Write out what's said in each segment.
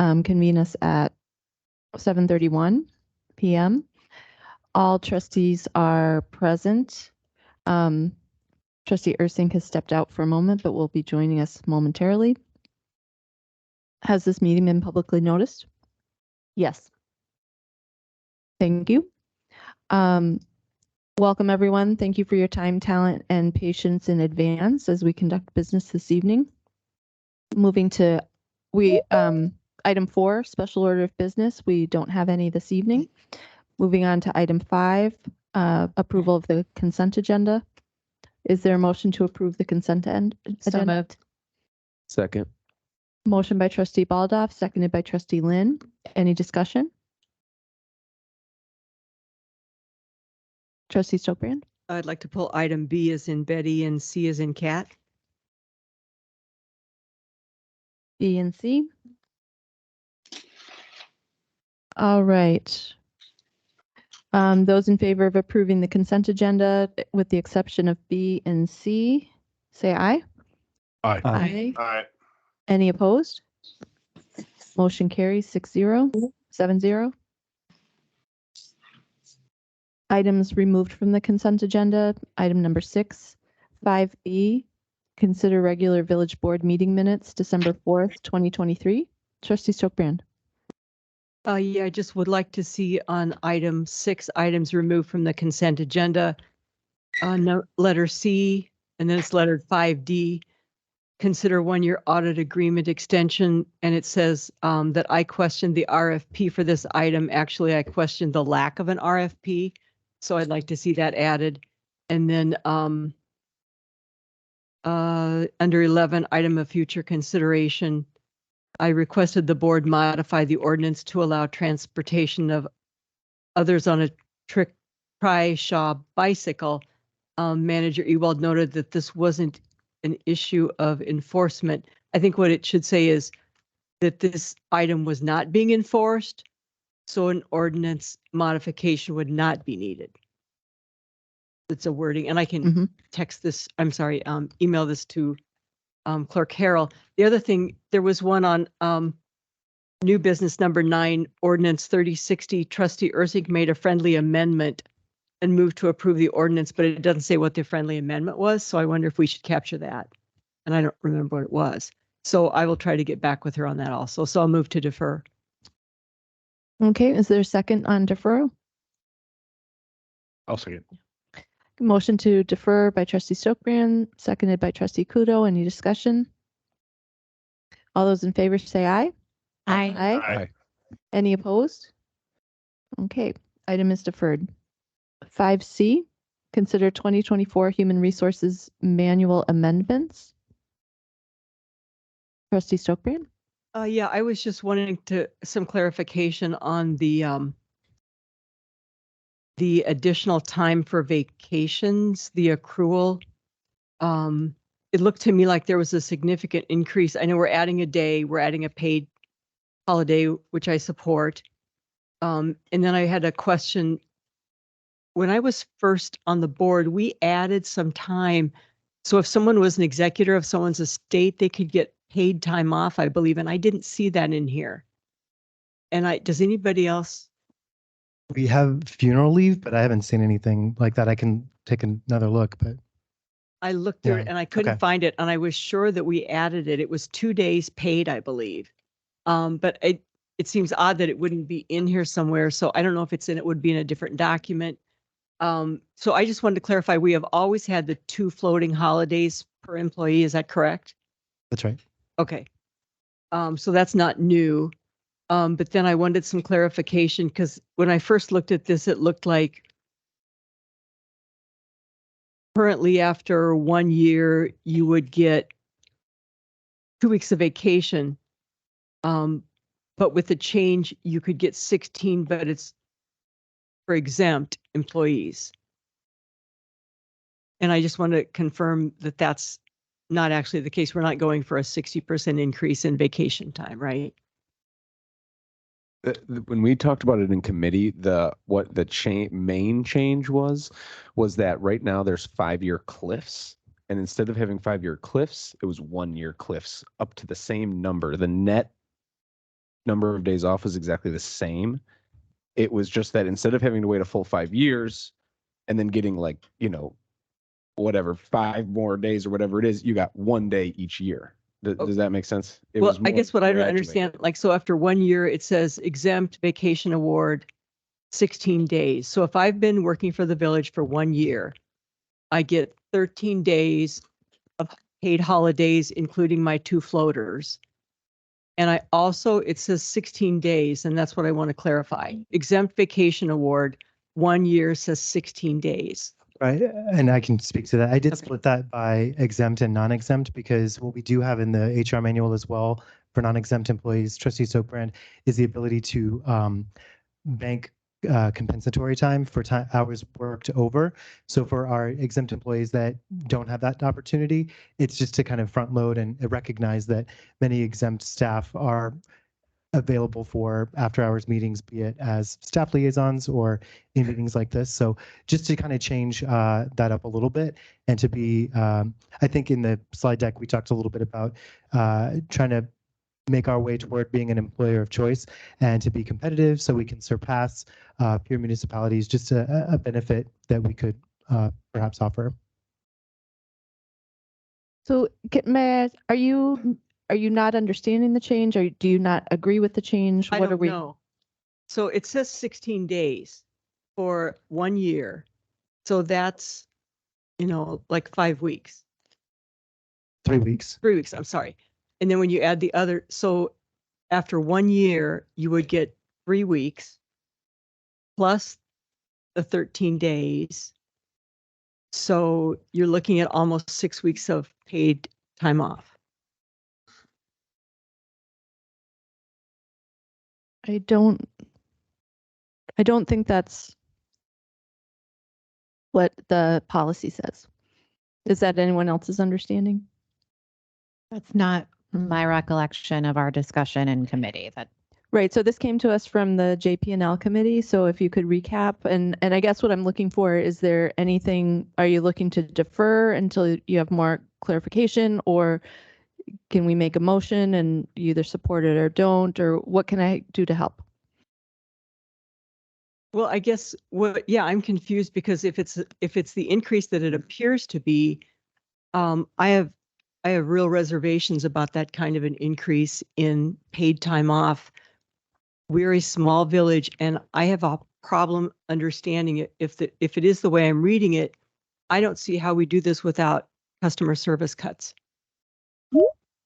convene us at 7:31 p.m. All trustees are present. Trustee Ursink has stepped out for a moment, but will be joining us momentarily. Has this meeting been publicly noticed? Yes. Thank you. Welcome, everyone. Thank you for your time, talent, and patience in advance as we conduct business this evening. Moving to item 4, special order of business. We don't have any this evening. Moving on to item 5, approval of the consent agenda. Is there a motion to approve the consent agenda? So moved. Second. Motion by trustee Baldoff, seconded by trustee Lynn. Any discussion? Trustee Stokbrand? I'd like to pull item B as in Betty and C as in cat. B and C. All right. Those in favor of approving the consent agenda with the exception of B and C, say aye. Aye. Aye. Aye. Any opposed? Motion carries 6-0, 7-0. Items removed from the consent agenda. Item number 6, 5B, consider regular village board meeting minutes, December 4th, 2023. Trustee Stokbrand. Yeah, I just would like to see on item 6 items removed from the consent agenda. Letter C, and then it's letter 5D. Consider 1-year audit agreement extension, and it says that I questioned the RFP for this item. Actually, I questioned the lack of an RFP, so I'd like to see that added. And then under 11, item of future consideration, I requested the board modify the ordinance to allow transportation of others on a trishaw bicycle. Manager Ewald noted that this wasn't an issue of enforcement. I think what it should say is that this item was not being enforced, so an ordinance modification would not be needed. It's a wording, and I can text this, email this to Clerk Harrell. The other thing, there was one on new business number 9, ordinance 3060. Trustee Ursink made a friendly amendment and moved to approve the ordinance, but it doesn't say what the friendly amendment was. So I wonder if we should capture that. And I don't remember what it was. So I will try to get back with her on that also. So I'll move to defer. Okay, is there a second on deferral? I'll second. Motion to defer by trustee Stokbrand, seconded by trustee Kudo. Any discussion? All those in favor say aye. Aye. Aye. Any opposed? Okay, item is deferred. 5C, consider 2024 Human Resources Manual amendments. Trustee Stokbrand? Yeah, I was just wanting some clarification on the additional time for vacations, the accrual. It looked to me like there was a significant increase. I know we're adding a day, we're adding a paid holiday, which I support. And then I had a question. When I was first on the board, we added some time. So if someone was an executor of someone's estate, they could get paid time off, I believe. And I didn't see that in here. And does anybody else? We have funeral leave, but I haven't seen anything like that. I can take another look, but. I looked through it and I couldn't find it. And I was sure that we added it. It was 2 days paid, I believe. But it seems odd that it wouldn't be in here somewhere. So I don't know if it would be in a different document. So I just wanted to clarify, we have always had the 2 floating holidays per employee. Is that correct? That's right. Okay. So that's not new. But then I wanted some clarification because when I first looked at this, it looked like currently after 1 year, you would get 2 weeks of vacation. But with the change, you could get 16, but it's for exempt employees. And I just want to confirm that that's not actually the case. We're not going for a 60% increase in vacation time, right? When we talked about it in committee, what the main change was that right now there's 5-year cliffs, and instead of having 5-year cliffs, it was 1-year cliffs up to the same number. The net number of days off was exactly the same. It was just that instead of having to wait a full 5 years and then getting like, whatever, 5 more days or whatever it is, you got 1 day each year. Does that make sense? It Well, was I more guess what I don't gradually. understand, like, so after 1 year, it says exempt vacation award, 16 days. So if I've been working for the village for 1 year, I get 13 days of paid holidays, including my 2 floaters. And I also, it says 16 days, and that's what I want to clarify. Exempt vacation award, 1 year says 16 days. Right, and I can speak to that. I did Okay. split that by exempt and non-exempt because what we do have in the HR manual as well for non-exempt employees, trustee Soakbrand, is the ability to bank compensatory time for hours worked over. So for our exempt employees that don't have that opportunity, it's just to kind of front load and recognize that many exempt staff are available for after hours meetings, be it as staff liaisons or in meetings like this. So just to kind of change that up a little bit and to be, I think in the slide deck, we talked a little bit about trying to make our way toward being an employer of choice and to be competitive so we can surpass peer municipalities, just a benefit that we could perhaps offer. So may I ask, are you not understanding the change, or do you not agree with the change? I What are don't we? know. So it says 16 days for 1 year. So that's, like 5 weeks, 3 weeks. 3 weeks, I'm sorry. And then when you add the other, so after 1 year, you would get 3 weeks plus the 13 days. So you're looking at almost 6 weeks of paid time off. I don't think that's what the policy says. Is that anyone else's understanding? That's not my recollection of our discussion in committee. That Right, so this came to us from the JP&L committee, so if you could recap, and I guess what I'm looking for, is there anything, are you looking to defer until you have more clarification, or can we make a motion and you either support it or don't, or what can I do to help? Well, I guess I'm confused because if it's the increase that it appears to be, I have real reservations about that kind of an increase in paid time off. We're a small village, and I have a problem understanding it. If it is the way I'm reading it, I don't see how we do this without customer service cuts.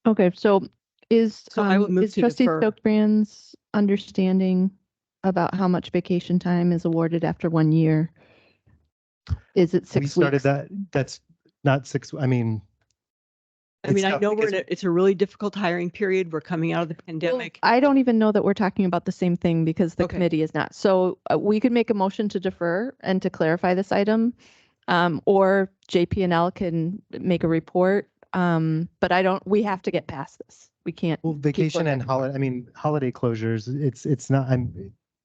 Okay, so is I will move to trustee defer. Stokebrand's understanding about how much vacation time is awarded after 1 year? Is it 6 We weeks? started that, that's not 6, I mean. I mean, it's I tough know because it's a really difficult hiring period. We're coming out of the Well, pandemic. I don't even know that we're talking about the same thing because the Okay. committee is not. So we could make a motion to defer and to clarify this item, or JP&L can make a report. But we have to get past this. We can't. Well, vacation going and back. holiday, I mean, holiday closures, it's not,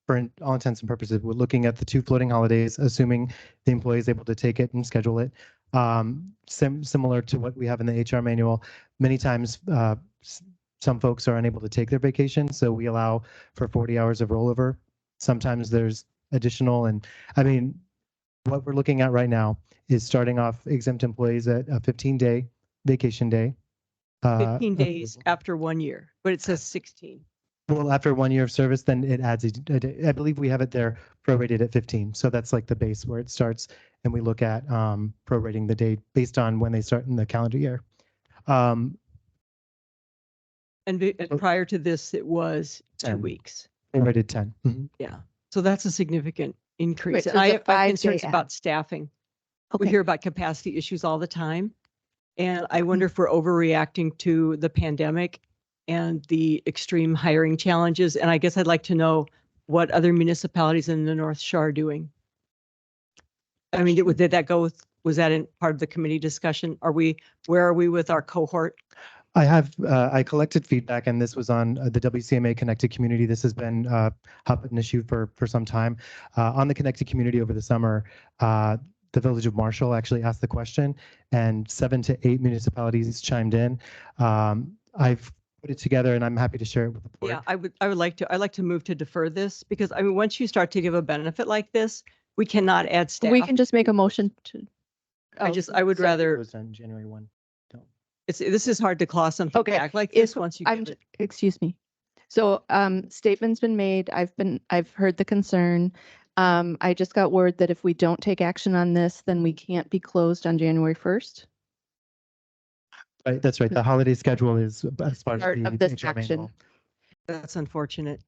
for all intents and purposes, we're looking at the 2 floating holidays, assuming the employee is able to take it and schedule it. Similar to what we have in the HR manual, many times some folks are unable to take their vacation, so we allow for 40 hours of rollover. Sometimes there's additional, and I mean, what we're looking at right now is starting off exempt employees at a 15-day vacation day. 15 days after 1 year, but it says 16. Well, after 1 year of service, then it adds a day. I believe we have it there prorated at 15. So that's like the base where it starts. And we look at prorating the day based on when they start in the calendar year. And prior to this, it was 2 10. weeks. Prorated 10. Mhm. Yeah. So that's a significant increase. Right, so And I it's a have 5-day concerns add. about staffing. We Okay. hear about capacity issues all the time. And I wonder if we're overreacting to the pandemic and the extreme hiring challenges. And I guess I'd like to know what other municipalities in the North Shore are doing. I mean, did that go with, was that in part of the committee discussion? Where are we with our cohort? I collected feedback, and this was on the WCMA Connected Community. This has been a hot button issue for some time. On the Connected Community over the summer, the Village of Marshall actually asked the question, and 7 to 8 municipalities chimed in. I've put it together and I'm happy to share it with the board. Yeah, I'd like to move to defer this because I mean, once you start to give a benefit like this, we cannot add staff. We can just make a motion to. I would rather, Closed on January 1. Don't. this is hard to claw something Okay, back like this if once you I'm, give it. excuse me. So, statement's been made. I've heard the concern. I just got word that if we don't take action on this, then we can't be closed on January 1st. Right, that's right. The holiday schedule is as part Part of the of this HR action. manual. That's unfortunate.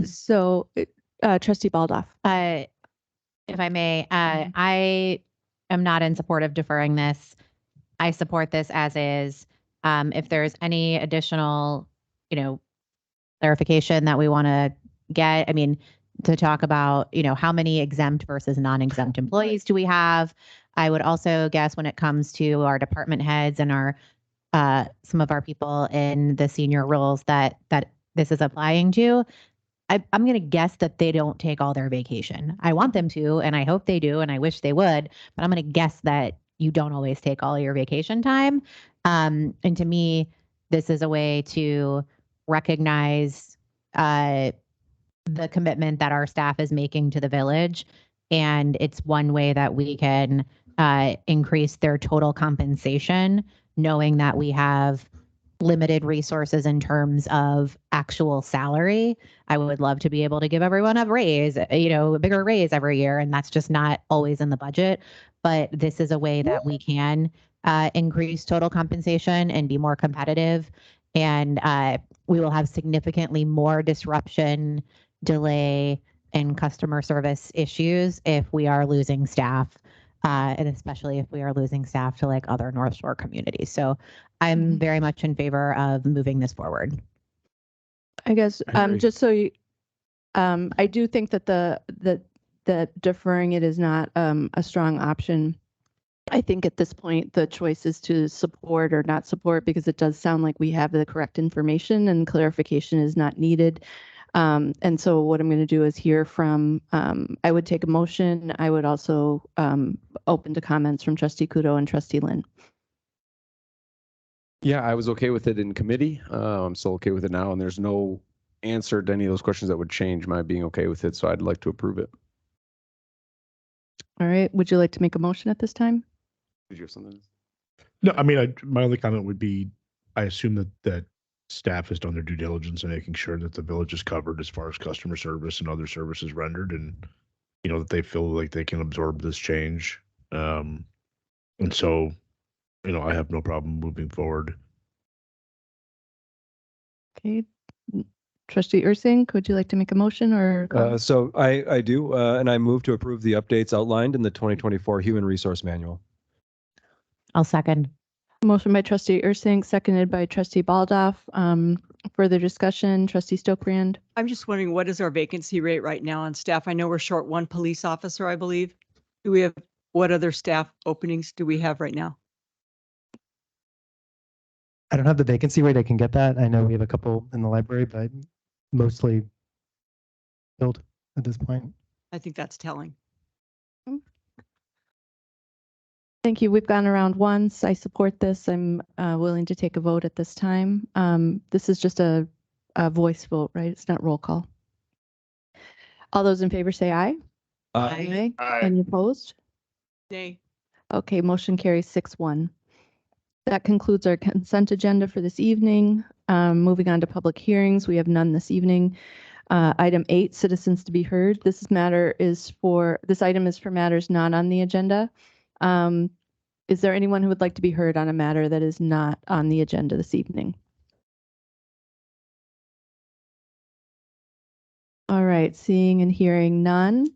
So, trustee Baldoff. If I may, I am not in support of deferring this. I support this as is. If there's any additional, clarification that we want to get, I mean, to talk about, how many exempt versus non-exempt employees do we have? I would also guess when it comes to our department heads and our some of our people in the senior roles that this is applying to, I'm going to guess that they don't take all their vacation. I want them to, and I hope they do, and I wish they would, but I'm going to guess that you don't always take all your vacation time. And to me, this is a way to recognize the commitment that our staff is making to the village. And it's one way that we can increase their total compensation, knowing that we have limited resources in terms of actual salary. I would love to be able to give everyone a raise, a bigger raise every year, and that's just not always in the budget. But this is a way that we can increase total compensation and be more competitive. And we will have significantly more disruption, delay, and customer service issues if we are losing staff, and especially if we are losing staff to like other North Shore communities. So I'm very much in favor of moving this forward. I guess, I agree. just so you, I do think that that deferring it is not a strong option. I think at this point, the choice is to support or not support because it does sound like we have the correct information and clarification is not needed. And so what I'm going to do is hear from, I would take a motion. I would also open to comments from trustee Kudo and trustee Lynn. Yeah, I was okay with it in committee. I'm still okay with it now, and there's no answer to any of those questions that would change my being okay with it. So I'd like to approve it. All right. Would you like to make a motion at this time? Did you have something? No, I mean, my only comment would be, I assume that staff has done their due diligence in making sure that the village is covered as far as customer service and other services rendered, and that they feel like they can absorb this change. And so, I have no problem moving forward. Okay. Trustee Ursink, would you like to make a motion or? So I do, and I move to approve the updates outlined in the 2024 Human Resource Manual. I'll second. Motion by trustee Ursink, seconded by trustee Baldoff. Further discussion, trustee Stokebrand. I'm just wondering, what is our vacancy rate right now on staff? I know we're short one police officer, I believe. What other staff openings do we have right now? I don't have the vacancy rate. I can get that. I know we have a couple in the library, but mostly filled at this point. I think that's telling. Thank you. We've gone around once. I support this. I'm willing to take a vote at this time. This is just a voice vote, right? It's not roll call. All those in favor say aye. Aye. Any opposed? Nay. Okay, motion carries 6-1. That concludes our consent agenda for this evening. Moving on to public hearings, we have none this evening. Item 8, citizens to be heard. This item is for matters not on the agenda. Is there anyone who would like to be heard on a matter that is not on the agenda this evening? All right, seeing and hearing none.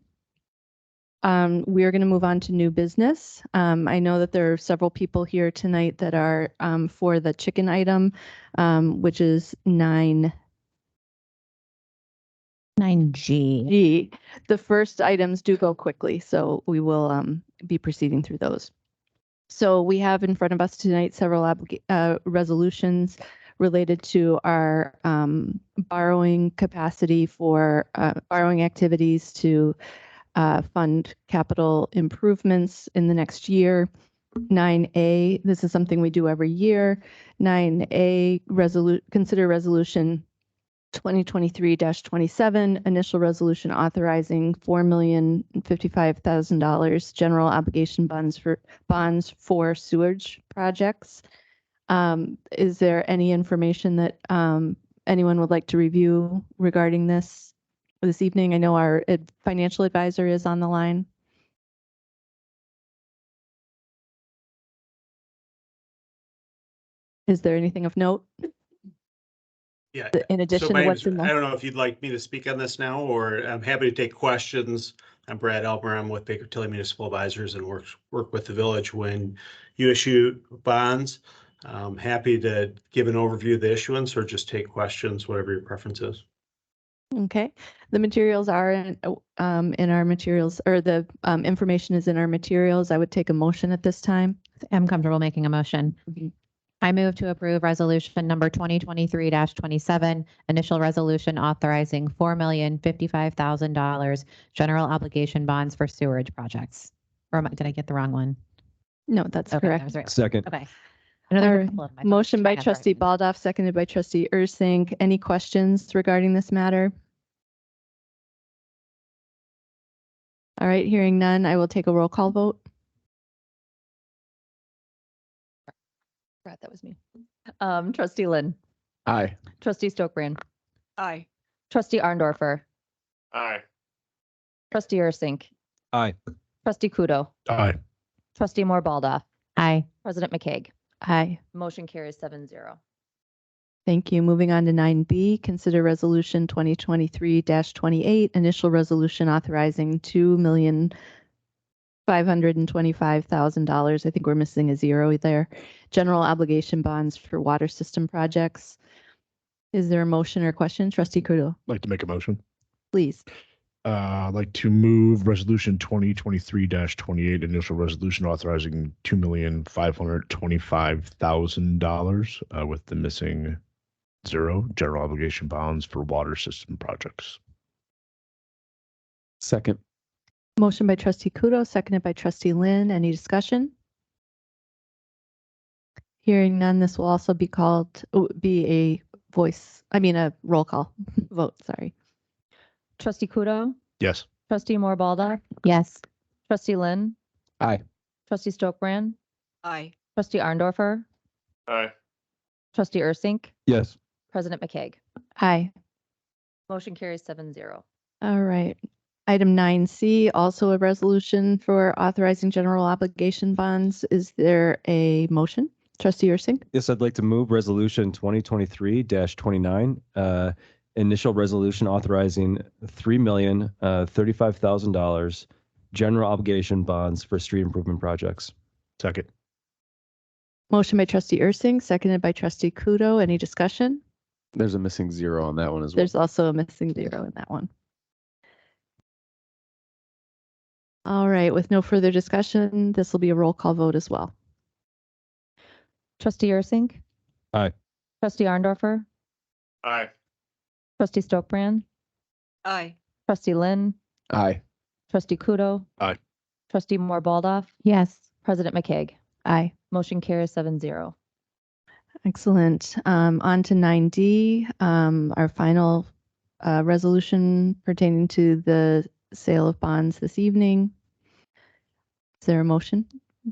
We are going to move on to new business. I know that there are several people here tonight that are for the chicken item, which is 9G. The first items do go quickly, so we will be proceeding through those. So we have in front of us tonight several resolutions related to our borrowing capacity for borrowing activities to fund capital improvements in the next year. 9A, this is something we do every year. 9A, consider resolution 2023-27, initial resolution authorizing $4,055,000 general obligation bonds for sewage projects. Is there any information that anyone would like to review regarding this evening? I know our financial advisor is on the line. Is there anything of note Yeah. in addition my to name what's is- in I the? don't know if you'd like me to speak on this now, or I'm happy to take questions. I'm Brad Elmer. I'm with Baker Tilly Municipal Advisors and work with the village when you issue bonds. I'm happy to give an overview of the issuance or just take questions, whatever your preference is. Okay, the materials are in our materials, or the information is in our materials. I would take a motion at this time. I'm comfortable making a motion. I move to approve resolution number 2023-27, initial resolution authorizing $4,055,000 general obligation bonds for sewerage projects. Or did I get the wrong one? No, that's Okay, that correct. was right. Second. Okay. I know there were a Our couple of them. I thought motion by I had the right trustee one. Baldoff, seconded by trustee Ursink. Any questions regarding this matter? All right, hearing none, I will take a roll call vote. Brad, that was me. Trustee Lynn, Aye. trustee Stokebrand, Aye. trustee Arndorfer, Aye. trustee Ursink, Aye. trustee Kudo, Aye. trustee Moore Baldoff, Aye. president McCaig. Aye. Motion carries 7-0. Thank you. Moving on to 9B, consider resolution 2023-28, initial resolution authorizing $2,525,000. I think we're missing a zero there. General obligation bonds for water system projects. Is there a motion or question? Trustee Kudo, I'd like to make a motion. please. I'd like to move resolution 2023-28, initial resolution authorizing $2,525,000 with the missing zero, general obligation bonds for water system projects. Second. Motion by trustee Kudo, seconded by trustee Lynn. Any discussion? Hearing none, this will also be a roll call vote, sorry. Trustee Kudo, Yes. trustee Moore Baldoff, Yes. trustee Lynn, Aye. trustee Stokebrand, Aye. trustee Arndorfer, Aye. trustee Ursink, Yes. president McCaig. Aye. Motion carries 7-0. All right. Item 9C, also a resolution for authorizing general obligation bonds. Is there a motion? Trustee Ursink? Yes, I'd like to move resolution 2023-29, initial resolution authorizing $3,035,000 general obligation bonds for street improvement projects. Second. Motion by trustee Ursink, seconded by trustee Kudo. Any discussion? There's a missing zero on that one as well. There's also a missing zero in that one. All right, with no further discussion, this will be a roll call vote as well. Trustee Ursink. Aye. Trustee Arndorfer, Aye. trustee Stokebrand, Aye. trustee Lynn, Aye. trustee Kudo. Aye. Trustee Moore Baldoff, Yes. president McCaig. Aye. Motion carries 7-0. Excellent. On to 9D, our final resolution pertaining to the sale of bonds this evening. Is there a motion?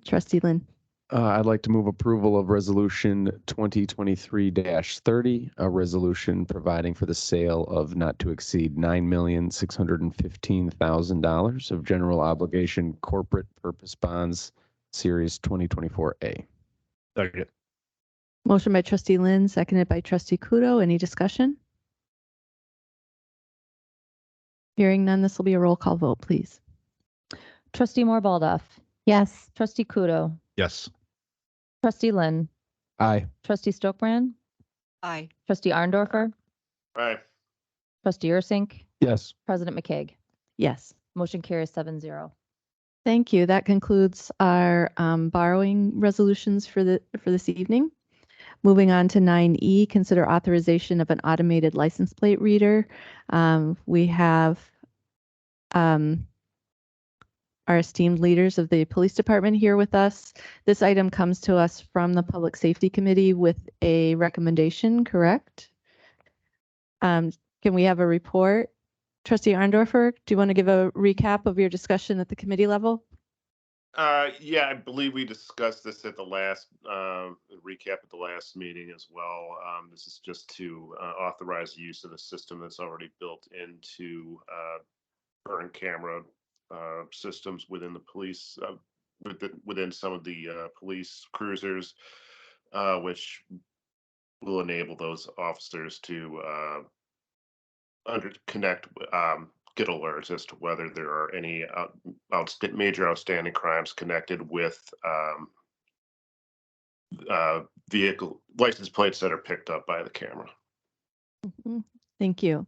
Trustee Lynn? I'd like to move approval of resolution 2023-30, a resolution providing for the sale of not to exceed $9,615,000 of general obligation corporate purpose bonds, series 2024A. Second. Motion by trustee Lynn, seconded by trustee Kudo. Any discussion? Hearing none, this will be a roll call vote, please. Trustee Moore Baldoff, Yes. trustee Kudo, Yes. trustee Lynn, Aye. trustee Stokebrand, Aye. trustee Arndorfer, Aye. trustee Ursink, Yes. president McCaig. Yes. Motion carries 7-0. Thank you. That concludes our borrowing resolutions for this evening. Moving on to 9E, consider authorization of an automated license plate reader. We have our esteemed leaders of the police department here with us. This item comes to us from the Public Safety Committee with a recommendation, correct? Can we have a report? Trustee Arndorfer, do you want to give a recap of your discussion at the committee level? Yeah, I believe we discussed this at the last recap at the last meeting as well. This is just to authorize the use of the system that's already built into current camera systems within the police, within some of the police cruisers, which will enable those officers to connect, get alerts as to whether there are any major outstanding crimes connected with vehicle license plates that are picked up by the camera. Thank you.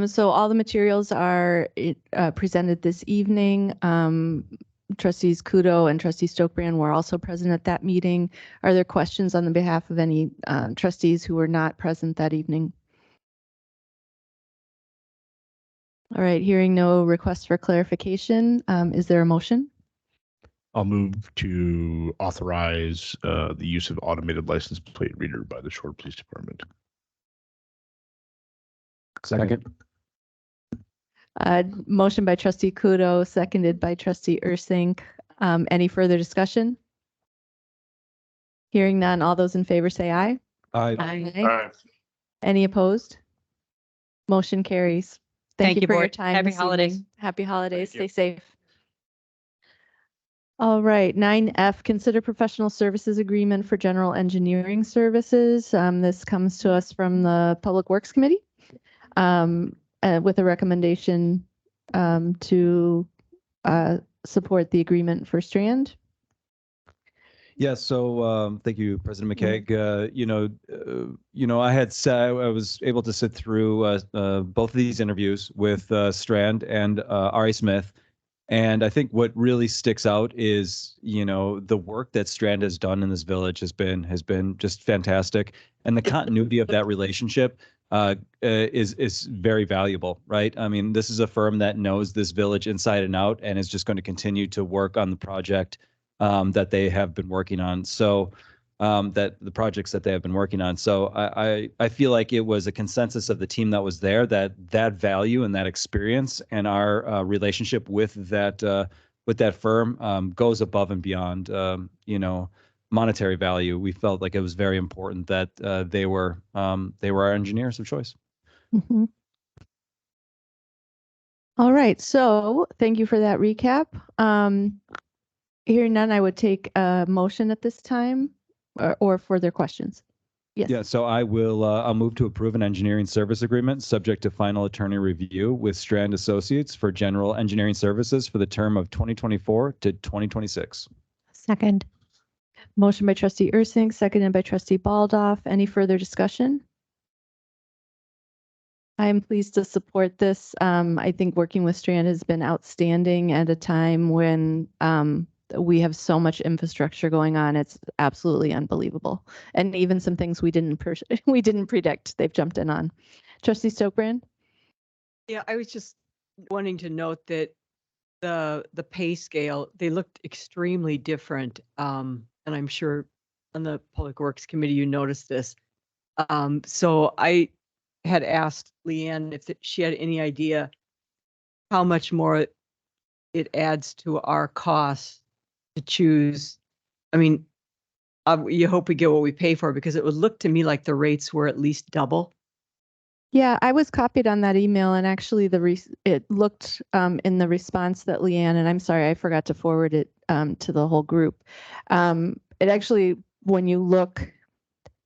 So all the materials are presented this evening. Trustees Kudo and Trustee Stokebrand were also present at that meeting. Are there questions on the behalf of any trustees who were not present that evening? All right, hearing no requests for clarification, is there a motion? I'll move to authorize the use of automated license plate reader by the Shore Police Department. Second. Motion by Trustee Kudo, seconded by Trustee Ursink. Any further discussion? Hearing none, all those in favor say aye. Aye. Any opposed? Motion carries. Thank you for your Board. time. Happy this holidays. evening. Happy holidays. Thank Stay you. safe. All right, 9F, consider professional services agreement for general engineering services. This comes to us from the Public Works Committee with a recommendation to support the agreement for Strand. Yeah, so thank you, President McKeag. I had I was able to sit through both of these interviews with Strand and Ari Smith, and I think what really sticks out is the work that Strand has done in this village has been just fantastic, and the continuity of that relationship is very valuable, right? I mean, this is a firm that knows this village inside and out, and is just going to continue to work on the project that they have been working on. So that the projects that they have been working on. So I feel like it was a consensus of the team that was there that value and that experience and our relationship with that firm goes above and beyond monetary value. We felt like it was very important that they were our engineers of choice. Mm-hmm. All right, so thank you for that recap. Hearing none, I would take a motion at this time or further questions. Yes. Yeah, so I'll move to approve an engineering service agreement subject to final attorney review with Strand Associates for general engineering services for the term of 2024 to 2026. Second. Motion by Trustee Ursink, seconded by Trustee Baldoff. Any further discussion? I am pleased to support this. I think working with Strand has been outstanding at a time when we have so much infrastructure going on. It's absolutely unbelievable. And even some things we didn't predict, they've jumped in on. Trustee Stokebrand? Yeah, I was just wanting to note that the pay scale, they looked extremely different. And I'm sure on the Public Works Committee, you noticed this. So I had asked Leanne if she had any idea how much more it adds to our costs to choose. I mean, you hope we get what we pay for, because it would look to me like the rates were at least double. Yeah, I was copied on that email, and actually it looked in the response that Leanne, and I'm sorry, I forgot to forward it to the whole group. It actually, when you look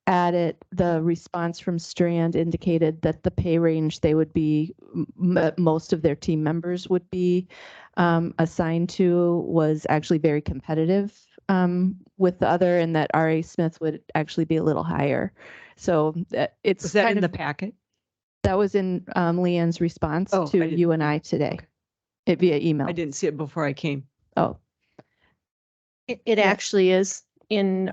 at it, the response from Strand indicated that the pay range they would be, most of their team members would be assigned to was actually very competitive with the other, and that Ari Smith would actually be a little higher. So it's Was that kind in of, the packet? that was in Leanne's response Oh, I to didn't- you and I today, it via email. I didn't see it before I came. Oh, It Yeah. actually is in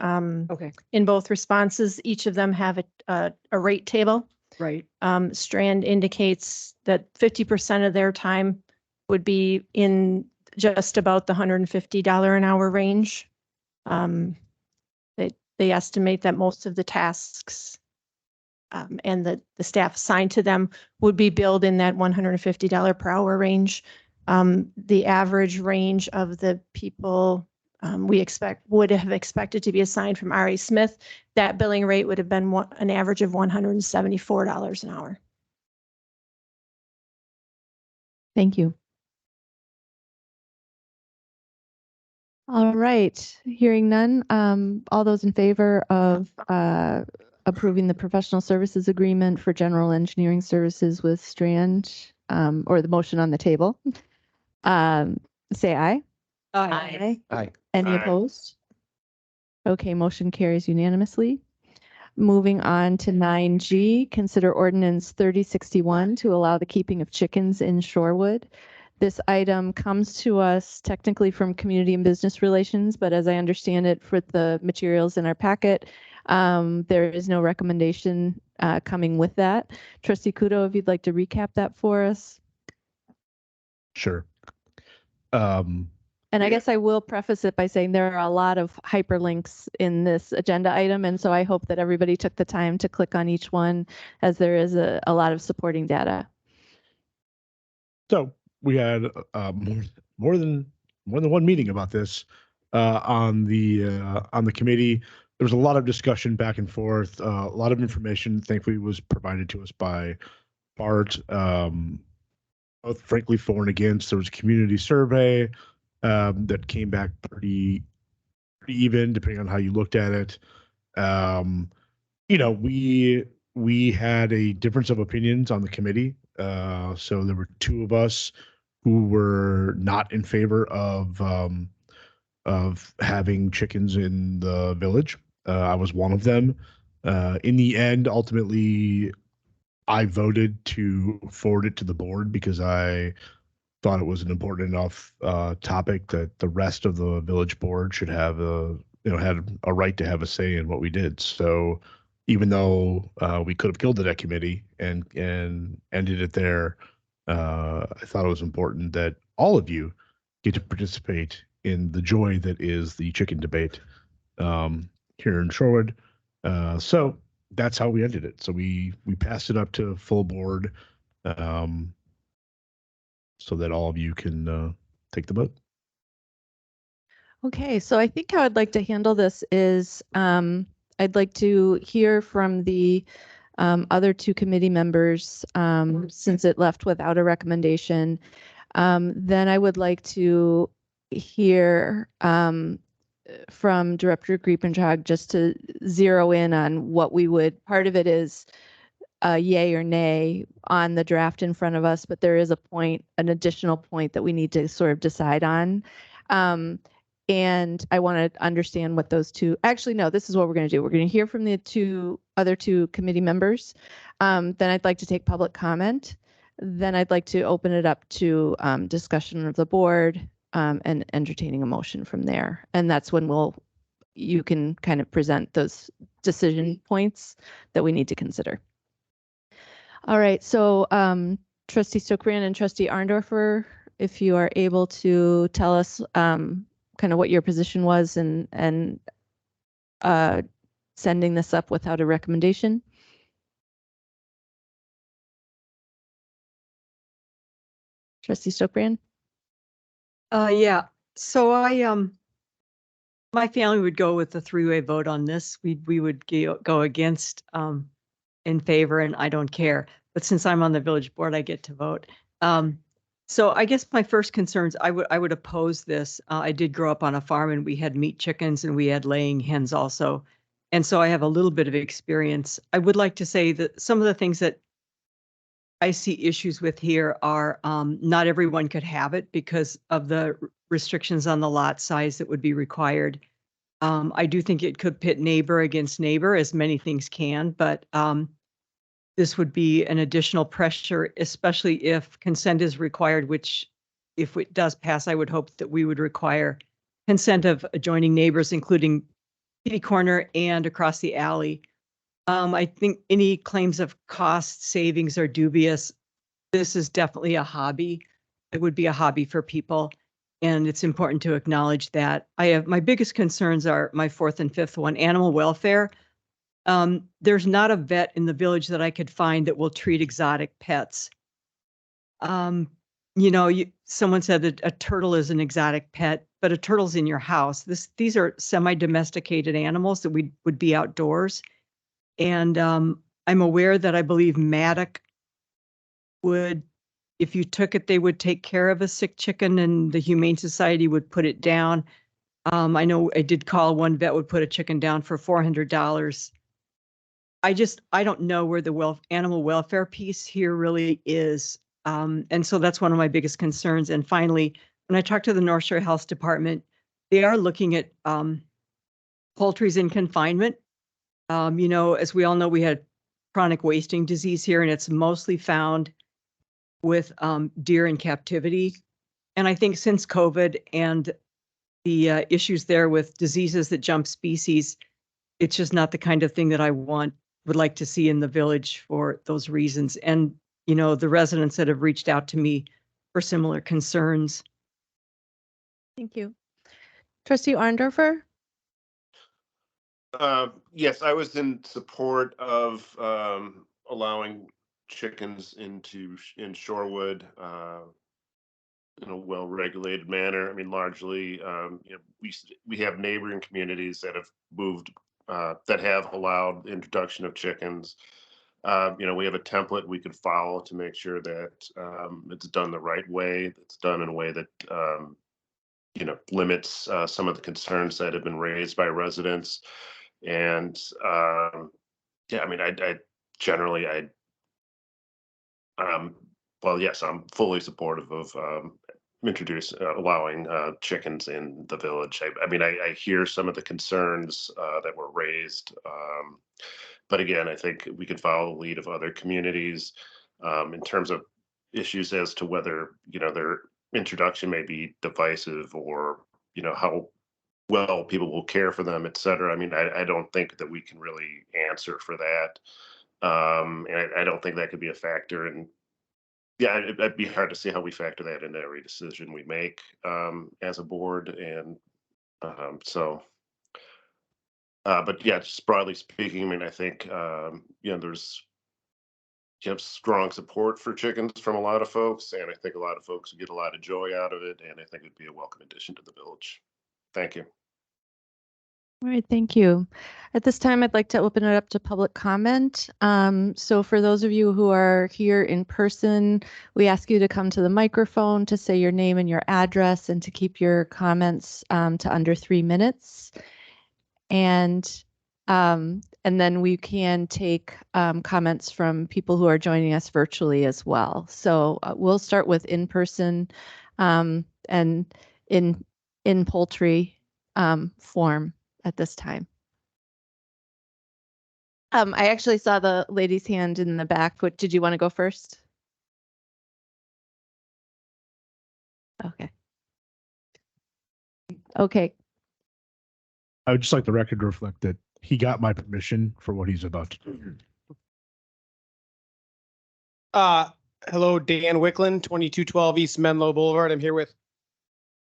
Okay, in both responses. Each of them have a rate table. right. Strand indicates that 50% of their time would be in just about the $150 an hour range. They estimate that most of the tasks and the staff assigned to them would be billed in that $150 per hour range. The average range of the people would have expected to be assigned from R.A. Smith, that billing rate would have been an average of $174 an hour. Thank you. All right, hearing none, all those in favor of approving the professional services agreement for general engineering services with Strand, or the motion on the table, say aye. Aye. Aye. Any Aye. opposed? Okay, motion carries unanimously. Moving on to 9G, consider ordinance 3061 to allow the keeping of chickens in Shorewood. This item comes to us technically from Community and Business Relations, but as I understand it for the materials in our packet, there is no recommendation coming with that. Trustee Kudo, if you'd like to recap that for us. Sure. And I guess I will preface it by saying there are a lot of hyperlinks in this agenda item, and so I hope that everybody took the time to click on each one, as there is a lot of supporting data. So we had more than one meeting about this on the committee. There was a lot of discussion back and forth. A lot of information, thankfully, was provided to us by Bart, both frankly for and against. There was a community survey that came back pretty even, depending on how you looked at it. You know, we had a difference of opinions on the committee. So there were two of us who were not in favor of having chickens in the village. I was one of them. In the end, ultimately, I voted to forward it to the board because I thought it was an important enough topic that the rest of the village board should have had a right to have a say in what we did. So even though we could have killed it at committee and ended it there, I thought it was important that all of you get to participate in the joy that is the chicken debate here in Shorewood. So that's how we ended it. So we passed it up to full board so that all of you can take the vote. Okay, so I think how I'd like to handle this is I'd like to hear from the other two committee members since it left without a recommendation. Then I would like to hear from Director Griepentrag just to zero in on what we would, part of it is yay or nay on the draft in front of us, but there is an additional point that we need to sort of decide on. And I want to understand what those two, actually, no, this is what we're going to do. We're going to hear from the other two committee members. Then I'd like to take public comment. Then I'd like to open it up to discussion of the board and entertaining a motion from there. And that's when you can kind of present those decision points that we need to consider. All right, so Trustee Stokebrand and Trustee Arndorfer, if you are able to tell us kind of what your position was and sending this up without a recommendation. Trustee Stokebrand? Yeah, so my family would go with the three-way vote on this. We would go against in favor, and I don't care. But since I'm on the village board, I get to vote. So I guess my first concerns, I would oppose this. I did grow up on a farm, and we had meat chickens, and we had laying hens also. And so I have a little bit of experience. I would like to say that some of the things that I see issues with here are not everyone could have it because of the restrictions on the lot size that would be required. I do think it could pit neighbor against neighbor, as many things can, but this would be an additional pressure, especially if consent is required, which if it does pass, I would hope that we would require consent of adjoining neighbors, including kitty corner and across the alley. I think any claims of cost savings are dubious. This is definitely a hobby. It would be a hobby for people. And it's important to acknowledge that. My biggest concerns are my fourth and fifth one, animal welfare. There's not a vet in the village that I could find that will treat exotic pets. Someone said that a turtle is an exotic pet, but a turtle's in your house. These are semi-domesticated animals that would be outdoors. And I'm aware that I believe Maddock would, if you took it, they would take care of a sick chicken and the Humane Society would put it down. I know I did call one vet would put a chicken down for $400. I don't know where the animal welfare piece here really is. And so that's one of my biggest concerns. And finally, when I talked to the North Shore Health Department, they are looking at poultries in confinement. As we all know, we had chronic wasting disease here, and it's mostly found with deer in captivity. And I think since COVID and the issues there with diseases that jump species, it's just not the kind of thing that I would like to see in the village for those reasons. And, the residents that have reached out to me for similar concerns. Thank you. Trustee Orndorfer? Yes, I was in support of allowing chickens in Shorewood in a well-regulated manner. I mean, largely, we have neighboring communities that have moved that have allowed the introduction of chickens. We have a template we could follow to make sure that it's done the right way. It's done in a way that limits some of the concerns that have been raised by residents. And yeah, I mean, I generally, well, yes, I'm fully supportive of allowing chickens in the village. I mean, I hear some of the concerns that were raised, but again, I think we could follow the lead of other communities in terms of issues as to whether their introduction may be divisive or how well people will care for them, et cetera. I mean, I don't think that we can really answer for that. And I don't think that could be a factor. And yeah, it'd be hard to see how we factor that into every decision we make as a board. And but yeah, just broadly speaking, I mean, I think, there's strong support for chickens from a lot of folks. And I think a lot of folks get a lot of joy out of it. And I think it'd be a welcome addition to the village. Thank you. All right, thank you. At this time, I'd like to open it up to public comment. So for those of you who are here in person, we ask you to come to the microphone to say your name and your address and to keep your comments to under 3 minutes. And then we can take comments from people who are joining us virtually as well. So we'll start with in-person and in poultry form at this time. I actually saw the lady's hand in the back. Did you want to go first? Okay. Okay. I would just like the record to reflect that he got my permission for what he's about to do. Hello, Dan Wickland, 2212 East Menlo Boulevard. I'm here with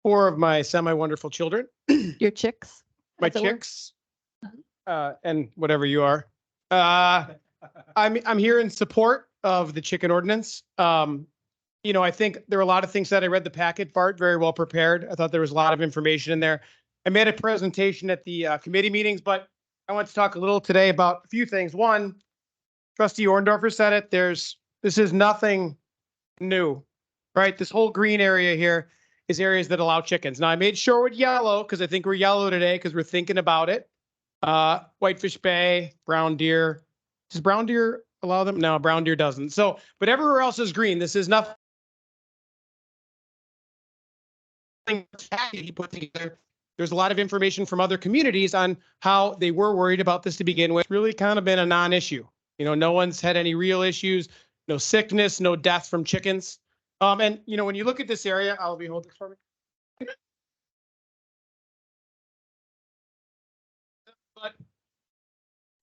4 of my semi-wonderful children. Your chicks? My chicks, and whatever you are. I'm here in support of the chicken ordinance. I think there are a lot of things that I read the packet, Bart, very well prepared. I thought there was a lot of information in there. I made a presentation at the committee meetings, but I want to talk a little today about a few things. One, Trustee Orndorfer said it. This is nothing new, right? This whole green area here is areas that allow chickens. Now I made Shorewood yellow because I think we're yellow today because we're thinking about it. Whitefish Bay, brown deer. Does brown deer allow them? No, brown deer doesn't. So, but everywhere else is green. This is nothing he put together. There's a lot of information from other communities on how they were worried about this to begin with. Really kind of been a non-issue. No one's had any real issues, no sickness, no death from chickens. And when you look at this area, I'll be holding this for me. But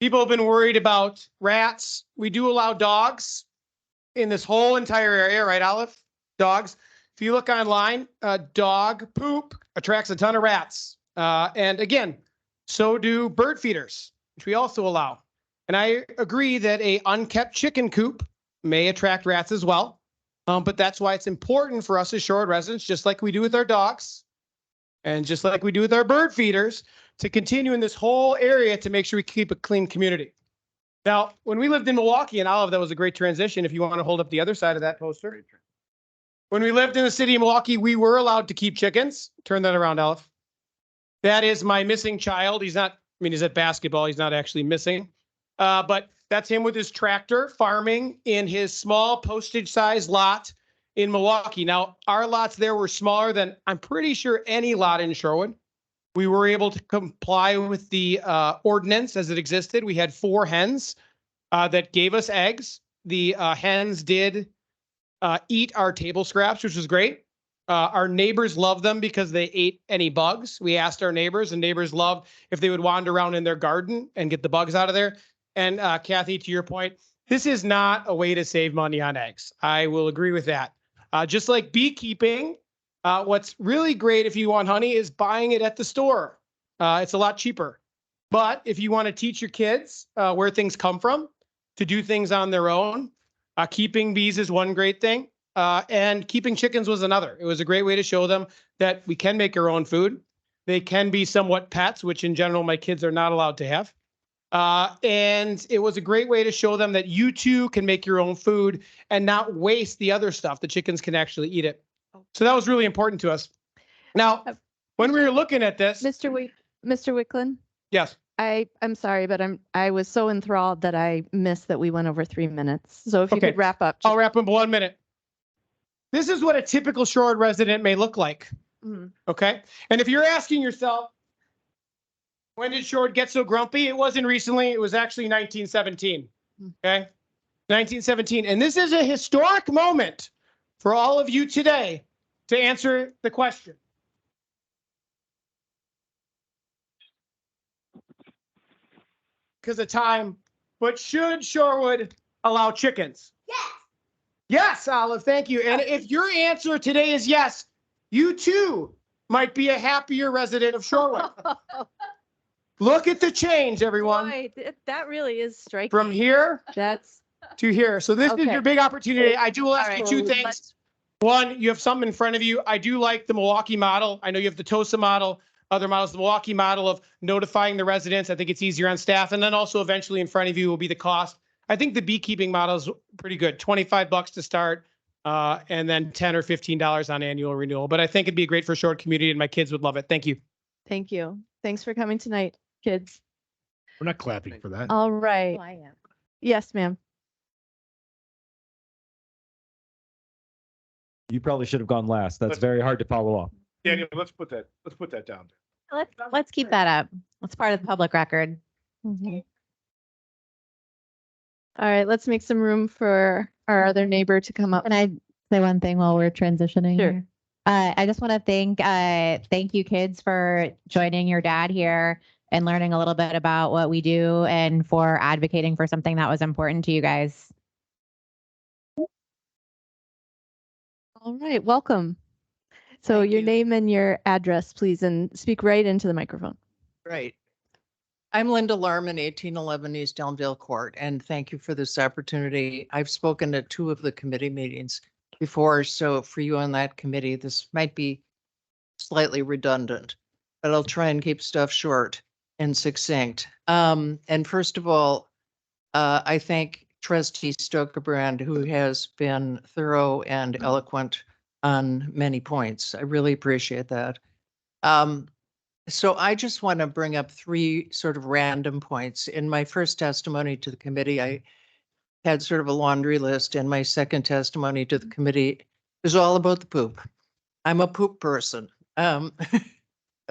people have been worried about rats. We do allow dogs in this whole entire area, right, Olive? Dogs. if you look online, dog poop attracts a ton of rats. And again, so do bird feeders, which we also allow. And I agree that a unkept chicken coop may attract rats as well. But that's why it's important for us as Shorewood residents, just like we do with our dogs and just like we do with our bird feeders, to continue in this whole area to make sure we keep a clean community. Now, when we lived in Milwaukee, and Olive, that was a great transition. If you want to hold up the other side of that poster. When we lived in the city of Milwaukee, we were allowed to keep chickens. Turn that around, Olive. That is my missing child. He's not, I mean, he's at basketball. He's not actually missing. But that's him with his tractor farming in his small postage size lot in Milwaukee. Now, our lots there were smaller than, I'm pretty sure, any lot in Shorewood. We were able to comply with the ordinance as it existed. We had 4 hens that gave us eggs. The hens did eat our table scraps, which was great. Our neighbors loved them because they ate any bugs. We asked our neighbors, and neighbors loved if they would wander around in their garden and get the bugs out of there. And Kathy, to your point, this is not a way to save money on eggs. I will agree with that. Just like beekeeping, what's really great if you want honey is buying it at the store. It's a lot cheaper. But if you want to teach your kids where things come from, to do things on their own, keeping bees is one great thing. And keeping chickens was another. It was a great way to show them that we can make our own food. They can be somewhat pets, which in general my kids are not allowed to have. And it was a great way to show them that you too can make your own food and not waste the other stuff. The chickens can actually eat it. So that was really important to us. Now, when we were looking at this, Mr. Wicklund, yes, I'm sorry, but I was so enthralled that I missed that we went over 3 minutes. So if you Okay. could wrap up. I'll wrap in 1 minute. This is what a typical Shorewood resident may look like. Mhm. Okay. And if you're asking yourself, when did Shorewood get so grumpy? It wasn't recently. It was actually 1917. Okay. 1917. And this is a historic moment for all of you today to answer the question. Because of time, but should Shorewood allow chickens? Yes. Yes, Olive, thank you. And if your answer today is yes, you too might be a happier resident of Shorewood. Look at the change, everyone. Boy, that really is striking. From here That's to here. So this is Okay. your big opportunity. I do ask All you right. 2 things. Let's- One, you have something in front of you. I do like the Milwaukee model. I know you have the TOSA model, other models, the Milwaukee model of notifying the residents. I think it's easier on staff. And then also eventually in front of you will be the cost. I think the beekeeping model is pretty good. $25 to start, and then $10 or $15 on annual renewal. But I think it'd be great for a short community and my kids would love it. Thank you. Thank you. Thanks for coming tonight, kids. We're not clapping for that. All right. I am. Yes, ma'am. You probably should have gone last. That's very hard to follow up. Daniel, let's put that down. Let's keep that up. It's part of the public record. Mhm. All right, let's make some room for our other neighbor to come up. Can I say one thing while we're transitioning? Sure. here? I just want to thank you kids for joining your dad here and learning a little bit about what we do and for advocating for something that was important to you guys. All right, welcome. So Thank your you. name and your address, please, and speak right into the microphone. Right. I'm Linda Larman, 1811 East Elmdale Court, and thank you for this opportunity. I've spoken at 2 of the committee meetings before, so for you on that committee, this might be slightly redundant, but I'll try and keep stuff short and succinct. And first of all, I thank Trustee Stokebrand, who has been thorough and eloquent on many points. I really appreciate that. So I just want to bring up 3 sort of random points. In my first testimony to the committee, I had sort of a laundry list, and my second testimony to the committee is all about the poop. I'm a poop person. I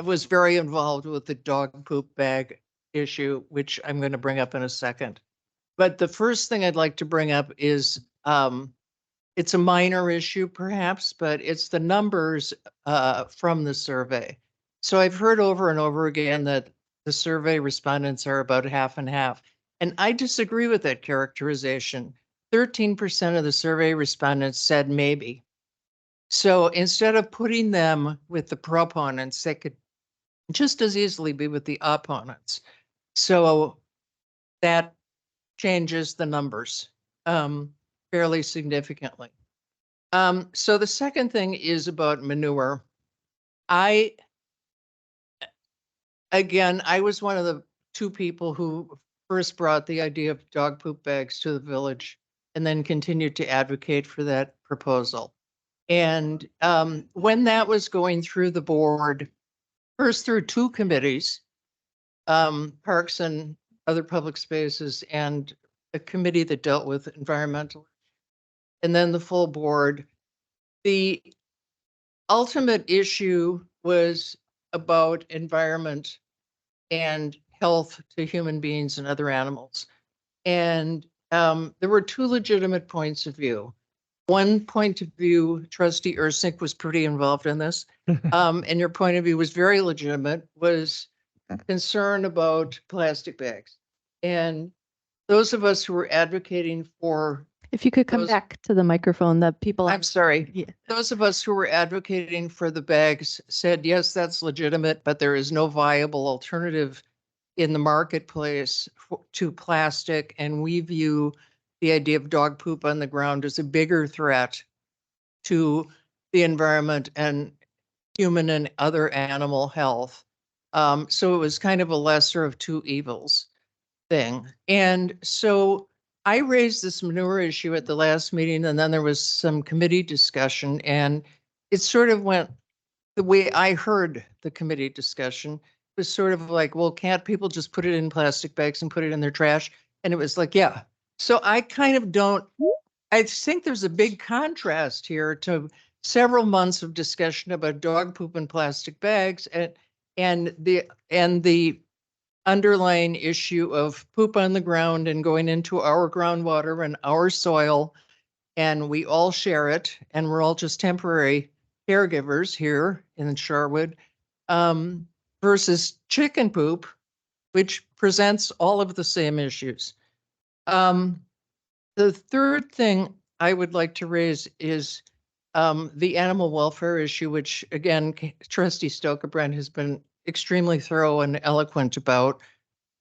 was very involved with the dog poop bag issue, which I'm going to bring up in a second. But the first thing I'd like to bring up is it's a minor issue perhaps, but it's the numbers from the survey. So I've heard over and over again that the survey respondents are about half and half. And I disagree with that characterization. 13% of the survey respondents said maybe. So instead of putting them with the proponents, they could just as easily be with the opponents. So that changes the numbers fairly significantly. So the second thing is about manure. Again, I was one of the two people who first brought the idea of dog poop bags to the village and then continued to advocate for that proposal. And when that was going through the board, first through two committees, Parks and Other Public Spaces and a committee that dealt with environmental, and then the full board, the ultimate issue was about environment and health to human beings and other animals. And there were two legitimate points of view. One point of view, Trustee Ursink was pretty involved in this, and your point of view was very legitimate, was concern about plastic bags. And those of us who were advocating for If you could come those- back to the microphone, the people. I'm sorry. Yeah. Those of us who were advocating for the bags said, yes, that's legitimate, but there is no viable alternative in the marketplace to plastic. And we view the idea of dog poop on the ground as a bigger threat to the environment and human and other animal health. So it was kind of a lesser of two evils thing. And so I raised this manure issue at the last meeting, and then there was some committee discussion, and it sort of went the way I heard the committee discussion was sort of like, well, can't people just put it in plastic bags and put it in their trash? And it was like, yeah. So I kind of don't, I think there's a big contrast here to several months of discussion about dog poop in plastic bags and the underlying issue of poop on the ground and going into our groundwater and our soil, and we all share it, and we're all just temporary caregivers here in Sherwood, versus chicken poop, which presents all of the same issues. The third thing I would like to raise is the animal welfare issue, which again, Trustee Stokebrand has been extremely thorough and eloquent about.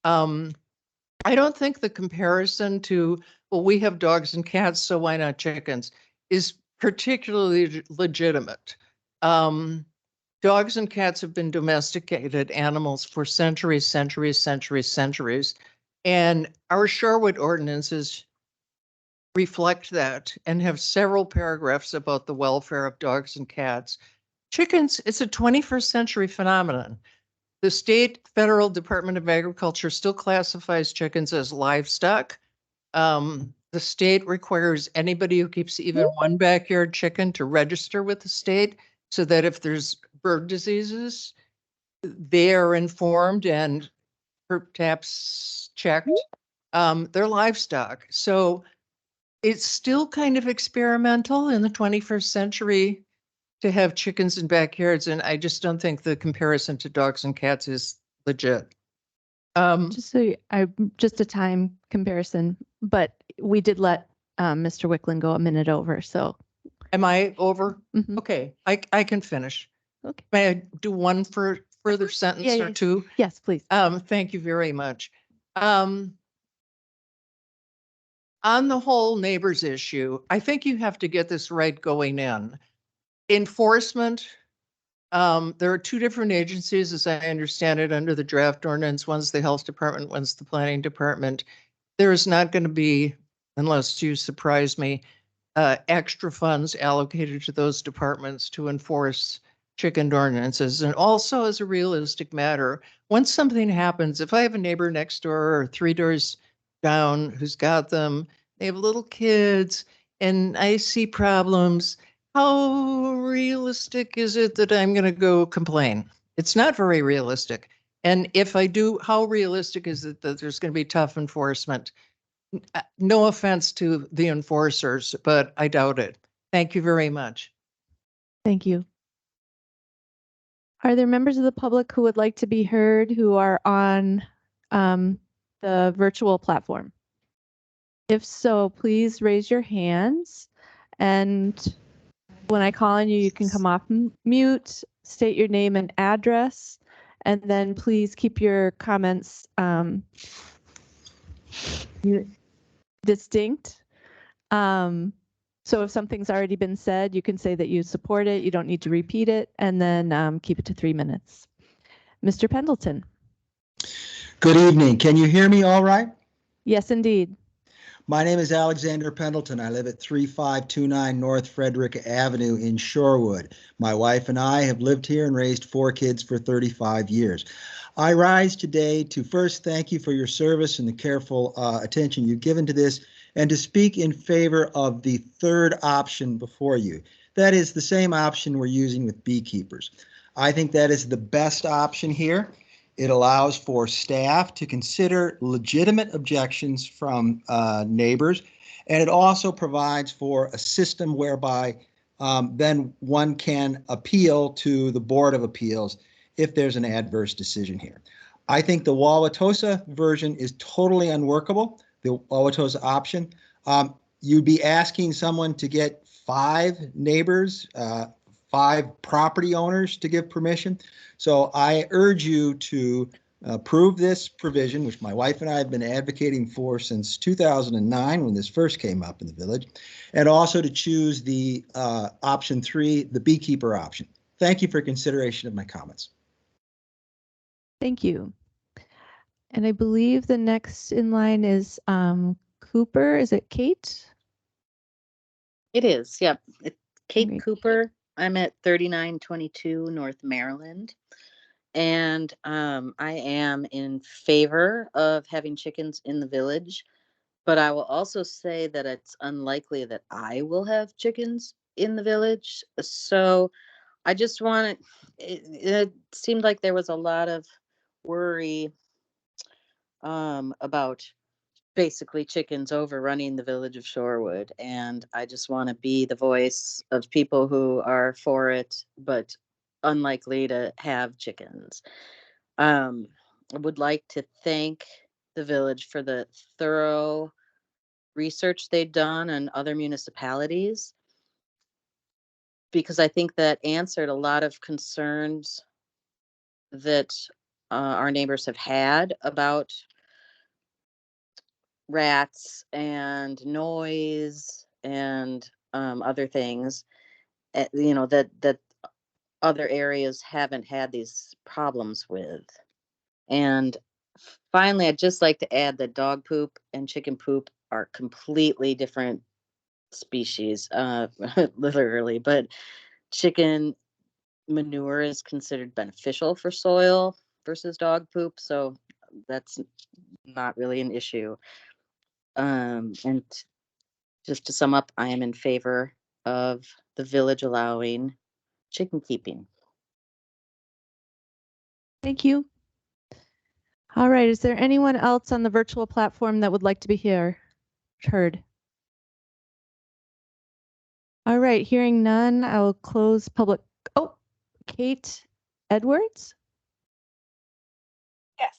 I don't think the comparison to, well, we have dogs and cats, so why not chickens, is particularly legitimate. Dogs and cats have been domesticated animals for centuries, centuries. And our Sherwood ordinances reflect that and have several paragraphs about the welfare of dogs and cats. Chickens, it's a 21st century phenomenon. The state federal Department of Agriculture still classifies chickens as livestock. The state requires anybody who keeps even one backyard chicken to register with the state so that if there's bird diseases, they are informed and perhaps checked. They're livestock. So it's still kind of experimental in the 21st century to have chickens in backyards, and I just don't think the comparison to dogs and cats is legit. Just a time comparison, but we did let Mr. Wicklund go a minute over, so. Am I over? Mhm. Okay, I can finish. Okay. May I do one further sentence Yeah, or two? Yes, please. Thank you very much. On the whole neighbors issue, I think you have to get this right going in. Enforcement, there are two different agencies, as I understand it, under the draft ordinance. One's the health department, one's the planning department. There is not going to be, unless you surprise me, extra funds allocated to those departments to enforce chicken ordinances. And also as a realistic matter, once something happens, if I have a neighbor next door or 3 doors down who's got them, they have little kids, and I see problems, how realistic is it that I'm going to go complain? It's not very realistic. And if I do, how realistic is it that there's going to be tough enforcement? No offense to the enforcers, but I doubt it. Thank you very much. Thank you. Are there members of the public who would like to be heard who are on the virtual platform? If so, please raise your hands and When I call on you, you can come off mute, state your name and address, and then please keep your comments distinct. So if something's already been said, you can say that you support it. You don't need to repeat it, and then keep it to 3 minutes. Mr. Pendleton. Good evening. Can you hear me all right? Yes, indeed. My name is Alexander Pendleton. I live at 3529 North Frederick Avenue in Shorewood. My wife and I have lived here and raised 4 kids for 35 years. I rise today to first thank you for your service and the careful attention you've given to this, and to speak in favor of the third option before you. That is the same option we're using with beekeepers. I think that is the best option here. It allows for staff to consider legitimate objections from neighbors, and it also provides for a system whereby then one can appeal to the Board of Appeals if there's an adverse decision here. I think the Wauwatosa version is totally unworkable, the Wauwatosa option. You'd be asking someone to get 5 neighbors, 5 property owners to give permission. So I urge you to approve this provision, which my wife and I have been advocating for since 2009 when this first came up in the village, and also to choose the option 3, the beekeeper option. Thank you for consideration of my comments. Thank you. And I believe the next in line is Cooper. Is it Kate? It is, yep. It's Kate Great. Cooper. I'm at 3922 North Maryland. And I am in favor of having chickens in the village, but I will also say that it's unlikely that I will have chickens in the village. So I just want to, it seemed like there was a lot of worry about basically chickens overrunning the village of Shorewood. And I just want to be the voice of people who are for it, but unlikely to have chickens. I would like to thank the village for the thorough research they've done on other municipalities, because I think that answered a lot of concerns that our neighbors have had about rats and noise and other things, you know, that other areas haven't had these problems with. And finally, I'd just like to add that dog poop and chicken poop are completely different species, literally, but chicken manure is considered beneficial for soil versus dog poop, so that's not really an issue. And just to sum up, I am in favor of the village allowing chicken keeping. Thank you. All right. Is there anyone else on the virtual platform that would like to be heard? All right. Hearing none, I will close public. Oh, Kate Edwards. Yes.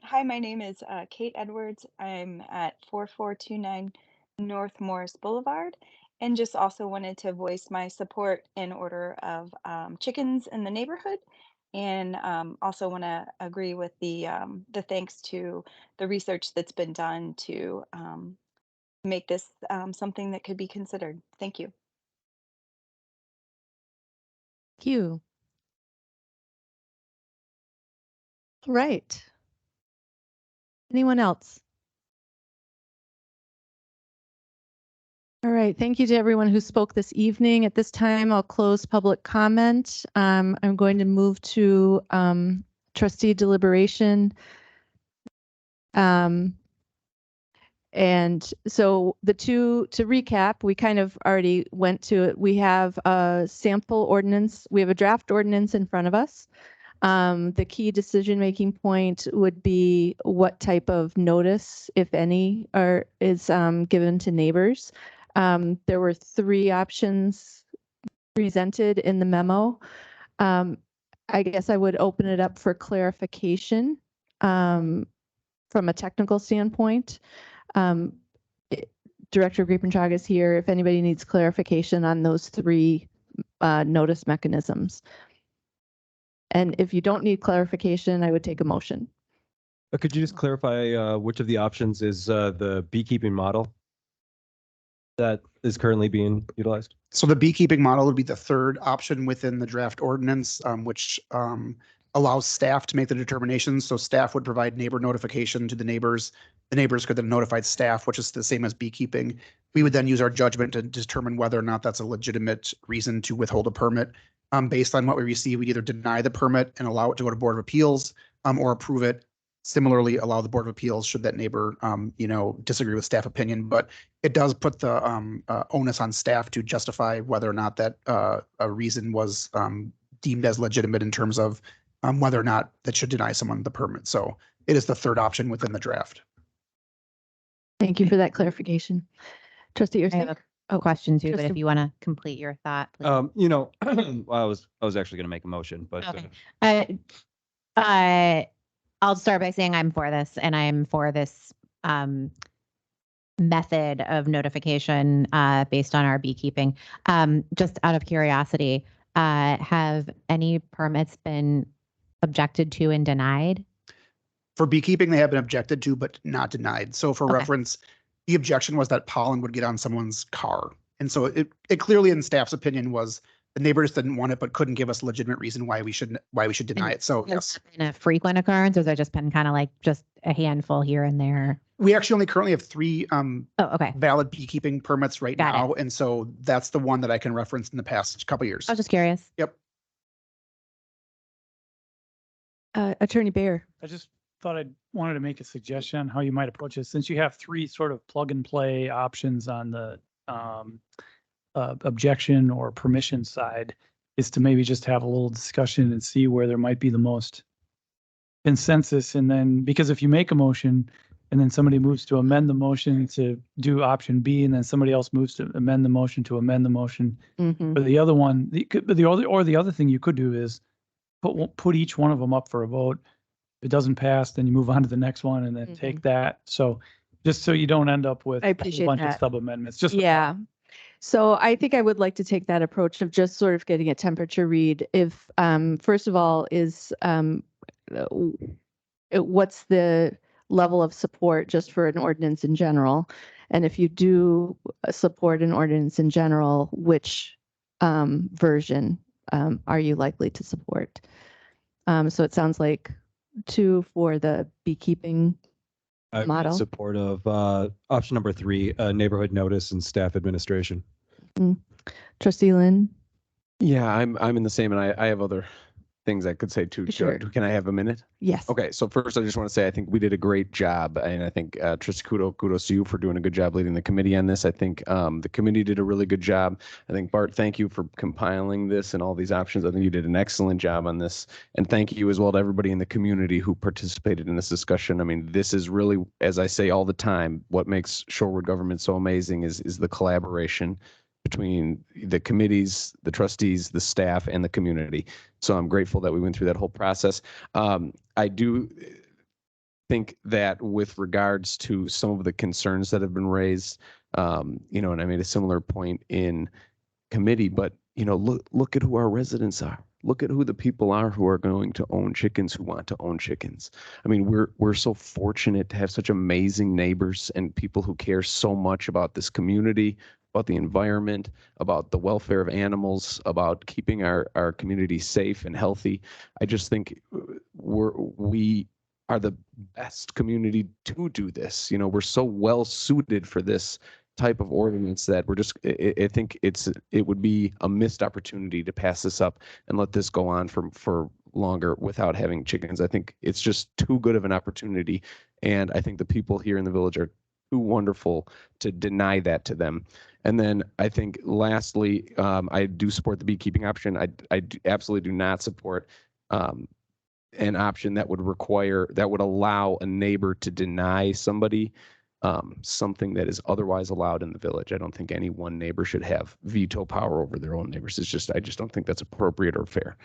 Hi, my name is Kate Edwards. I'm at 4429 North Morris Boulevard, and just also wanted to voice my support in order of chickens in the neighborhood, and also want to agree with the thanks to the research that's been done to make this something that could be considered. Thank you. Thank you. All right. Anyone else? All right. Thank you to everyone who spoke this evening. At this time, I'll close public comment. I'm going to move to trustee deliberation. And so to recap, we kind of already went to it. We have a sample ordinance. We have a draft ordinance in front of us. The key decision-making point would be what type of notice, if any, is given to neighbors. There were 3 options presented in the memo. I guess I would open it up for clarification from a technical standpoint. Director Griepentrag is here if anybody needs clarification on those three notice mechanisms. And if you don't need clarification, I would take a motion. Could you just clarify which of the options is the beekeeping model that is currently being utilized? So the beekeeping model would be the third option within the draft ordinance, which allows staff to make the determinations. So staff would provide neighbor notification to the neighbors. The neighbors could then notify staff, which is the same as beekeeping. We would then use our judgment to determine whether or not that's a legitimate reason to withhold a permit. Based on what we receive, we'd either deny the permit and allow it to go to Board of Appeals, or approve it. Similarly, allow the Board of Appeals should that neighbor, disagree with staff opinion. But it does put the onus on staff to justify whether or not that a reason was deemed as legitimate in terms of whether or not that should deny someone the permit. So it is the third option within the draft. Thank you for that clarification. Trustee I have Ursink? a question too, but if Trustee- you want to complete your thought, please. Well, I was actually going to make a motion, but Okay. I'll start by saying I'm for this, and I'm for this method of notification based on our beekeeping. Just out of curiosity, have any permits been objected to and denied? For beekeeping, they have been objected to, but not denied. So for Okay. reference, the objection was that pollen would get on someone's car. And so it clearly in staff's opinion was the neighbors didn't want it, but couldn't give us a legitimate reason why we should deny it. So yes, Has that been a frequent occurrence, or has that just been kind of like just a handful here and there? we actually only currently have three Oh, okay. valid beekeeping permits right Got it. now. And so that's the one that I can reference in the past couple years. I was just curious. Yep. Attorney Bayer. I just thought I wanted to make a suggestion on how you might approach this. Since you have three sort of plug and play options on the objection or permission side, is to maybe just have a little discussion and see where there might be the most consensus. And then, because if you make a motion and then somebody moves to amend the motion to do option B, and then somebody else moves to amend the motion to amend the motion for the other one, the other thing you could do is put each one of them up for a vote. If it doesn't pass, then you move on to the next one and then take that. So just so you don't end up with I a appreciate bunch of that. sub amendments. Just Yeah. So I think I would like to take that approach of just sort of getting a temperature read. If, first of all, is what's the level of support just for an ordinance in general? And if you do support an ordinance in general, which version are you likely to support? So it sounds like 2 for the beekeeping I'm model. in support of option number 3, neighborhood notice and staff administration. Trustee Lynn? Yeah, I'm in the same, and I have other things I could say too. Sure. Can I have a minute? Yes. Okay, so first I just want to say I think we did a great job, and I think Trustee kudos to you for doing a good job leading the committee on this. I think the committee did a really good job. I think Bart, thank you for compiling this and all these options. I think you did an excellent job on this, and thank you as well to everybody in the community who participated in this discussion. I mean, this is really, as I say all the time, what makes Shorewood government so amazing is the collaboration between the committees, the trustees, the staff, and the community. So I'm grateful that we went through that whole process. I do think that with regards to some of the concerns that have been raised, and I made a similar point in committee, but look at who our residents are. Look at who the people are who are going to own chickens, who want to own chickens. I mean, we're so fortunate to have such amazing neighbors and people who care so much about this community, about the environment, about the welfare of animals, about keeping our community safe and healthy. I just think we are the best community to do this. We're so well suited for this type of ordinance that I think it would be a missed opportunity to pass this up and let this go on for longer without having chickens. I think it's just too good of an opportunity. And I think the people here in the village are too wonderful to deny that to them. And then I think lastly, I do support the beekeeping option. I absolutely do not support an option that would allow a neighbor to deny somebody something that is otherwise allowed in the village. I don't think any one neighbor should have veto power over their own neighbors. I just don't think that's appropriate or fair.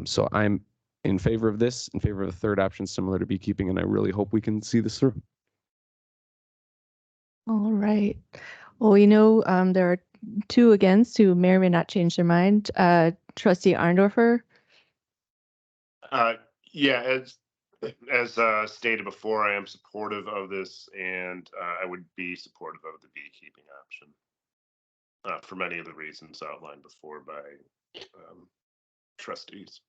So I'm in favor of this, in favor of the third option similar to beekeeping, and I really hope we can see this through. All right. Well, we know there are two against who may or may not change their mind. Trustee Arndorfer, Yeah, as stated before, I am supportive of this, and I would be supportive of the beekeeping option for many of the reasons outlined before by trustees.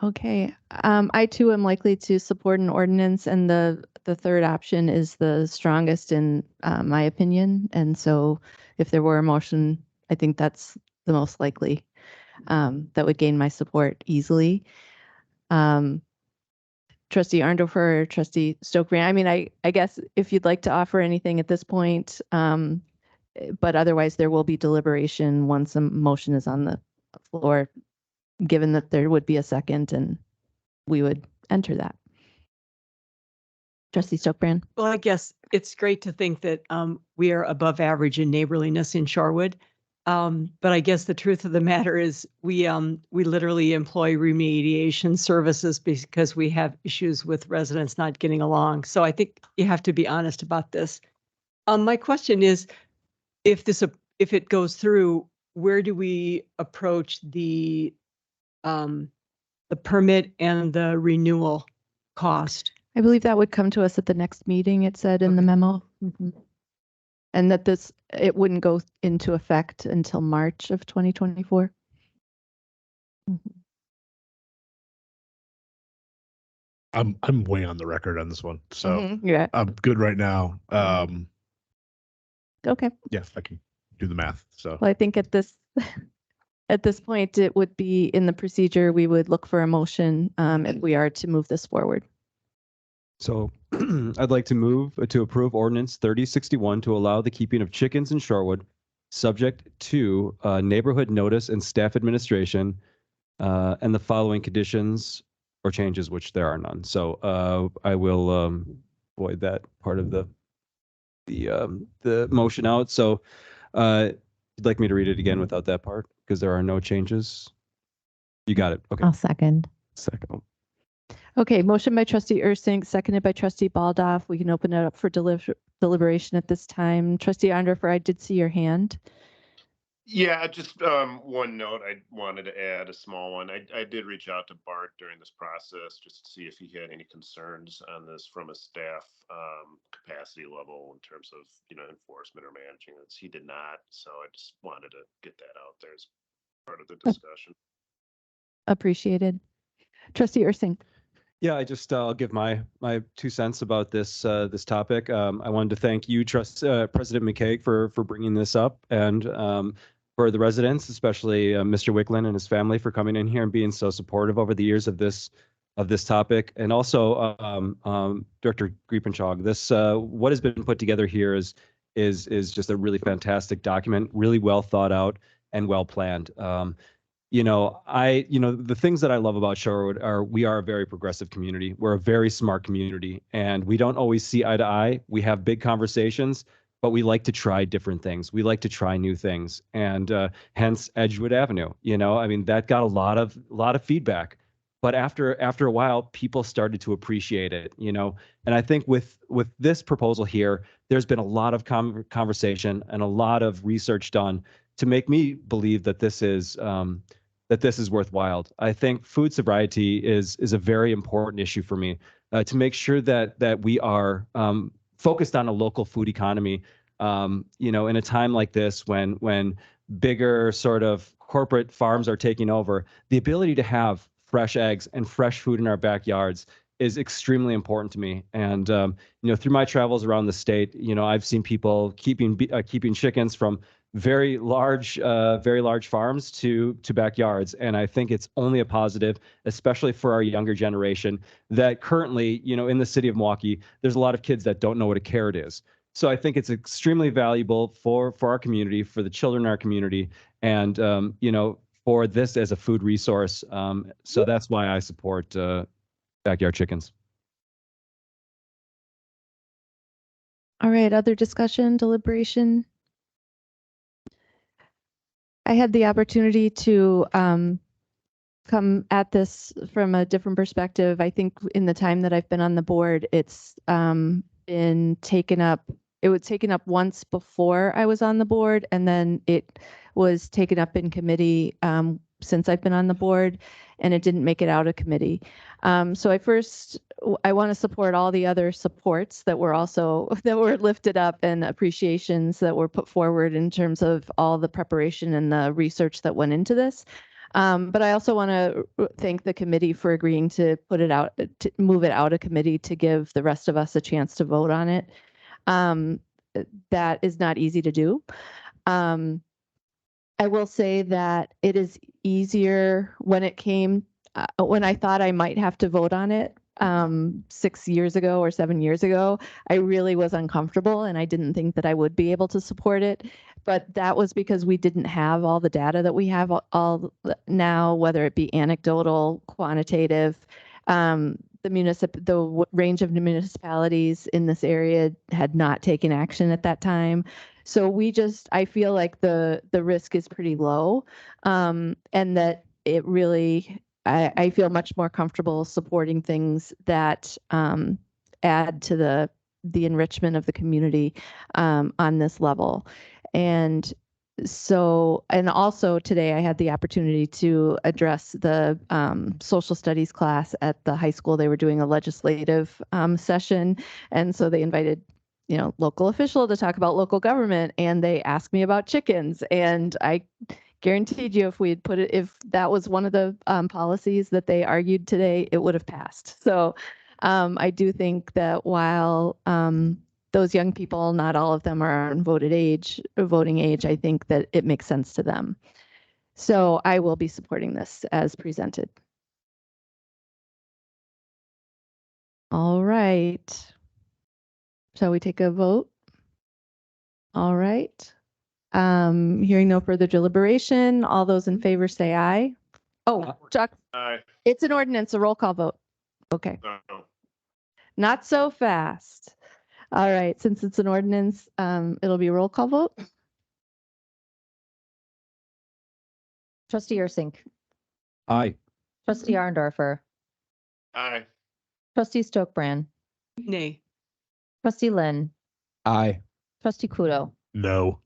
okay. I too am likely to support an ordinance, and the third option is the strongest in my opinion. And so, if there were a motion, I think that's the most likely that would gain my support easily. Trustee Arndorfer or Trustee Stokbrand. I mean, I guess if you'd like to offer anything at this point, but otherwise there will be deliberation once a motion is on the floor, given that there would be a second and we would enter that. Trustee Stokbrand. Well, I guess it's great to think that we are above average in neighborliness in Shorewood. But I guess the truth of the matter is we literally employ remediation services because we have issues with residents not getting along. So I think you have to be honest about this. My question is, if it goes through, where do we approach the permit and the renewal cost? I believe that would come to us at the next meeting, it said in the memo. And that it wouldn't go into effect until March of 2024. I'm way on the record on this one, so Yeah. I'm good right now. Okay. Yeah, I can do the math. So Well, I think at this point, it would be in the procedure, we would look for a motion if we are to move this forward. So I'd like to move to approve ordinance 3061 to allow the keeping of chickens in Shorewood, subject to neighborhood notice and staff administration, and the following conditions or changes, which there are none. So I will void that part of the motion out. So you'd like me to read it again without that part because there are no changes? You got it. Okay. I'll second. Second. Okay, motion by Trustee Ursink, seconded by Trustee Baldoff. We can open it up for deliberation at this time. Trustee Arndorfer, I did see your hand. Yeah, just one note. I wanted to add a small one. I did reach out to Bart during this process just to see if he had any concerns on this from a staff capacity level in terms of enforcement or managing this. He did not, so I just wanted to get that out there as part of the discussion. Appreciated. Trustee Ursink. Yeah, I'll give my 2 cents about this this topic. I wanted to thank you, President McCaig, for bringing this up, and for the residents, especially Mr. Wicklund and his family, for coming in here and being so supportive over the years of this topic, and also Director Griepenschlag. This what has been put together here is just a really fantastic document, really well thought out and well planned. The things that I love about Shorewood are we are a very progressive community. We're a very smart community, and we don't always see eye to eye. We have big conversations, but we like to try different things. We like to try new things, and hence Edgewood Avenue. That got a lot of feedback, but after a while, people started to appreciate it. And I think with this proposal here, there's been a lot of conversation and a lot of research done to make me believe that this is worthwhile. I think food sobriety is a very important issue for me to make sure that we are focused on a local food economy. In a time like this when bigger sort of corporate farms are taking over, the ability to have fresh eggs and fresh food in our backyards is extremely important to me. And through my travels around the state, I've seen people keeping chickens from very large farms to backyards. And I think it's only a positive, especially for our younger generation that currently, in the city of Milwaukee, there's a lot of kids that don't know what a carrot is. So I think it's extremely valuable for our community, for the children in our community, and, for this as a food resource. So that's why I support backyard chickens. All right, other discussion, deliberation? I had the opportunity to come at this from a different perspective. I think in the time that I've been on the board, it's been taken up it was taken up once before I was on the board, and then it was taken up in committee since I've been on the board, and it didn't make it out of committee. So I want to support all the other supports that were also that were lifted up and appreciations that were put forward in terms of all the preparation and the research that went into this. But I also want to thank the committee for agreeing to put it out, to move it out of committee to give the rest of us a chance to vote on it. That is not easy to do. I will say that it is easier when it came, when I thought I might have to vote on it 6 years ago or 7 years ago. I really was uncomfortable and I didn't think that I would be able to support it. But that was because we didn't have all the data that we have all now, whether it be anecdotal, quantitative. The range of municipalities in this area had not taken action at that time. So I feel like the risk is pretty low, and that it really, I feel much more comfortable supporting things that add to the enrichment of the community on this level. And so, and also today I had the opportunity to address the social studies class at the high school. They were doing a legislative session. And so they invited, local official to talk about local government, and they asked me about chickens. And I guaranteed you if that was one of the policies that they argued today, it would have passed. So I do think that while those young people, not all of them are on voting age, I think that it makes sense to them. So I will be supporting this as presented. All right. Shall we take a vote? All right. Hearing no further deliberation, all those in favor say aye. Oh, Chuck, Aye. it's an ordinance, a roll call vote. Okay. No. Not so fast. All right, since it's an ordinance, it'll be a roll call vote. Trustee Ursink, Aye. trustee Arndorfer, Aye. trustee Stokebrand, Nay. trustee Lynn, Aye. trustee Kudo, No.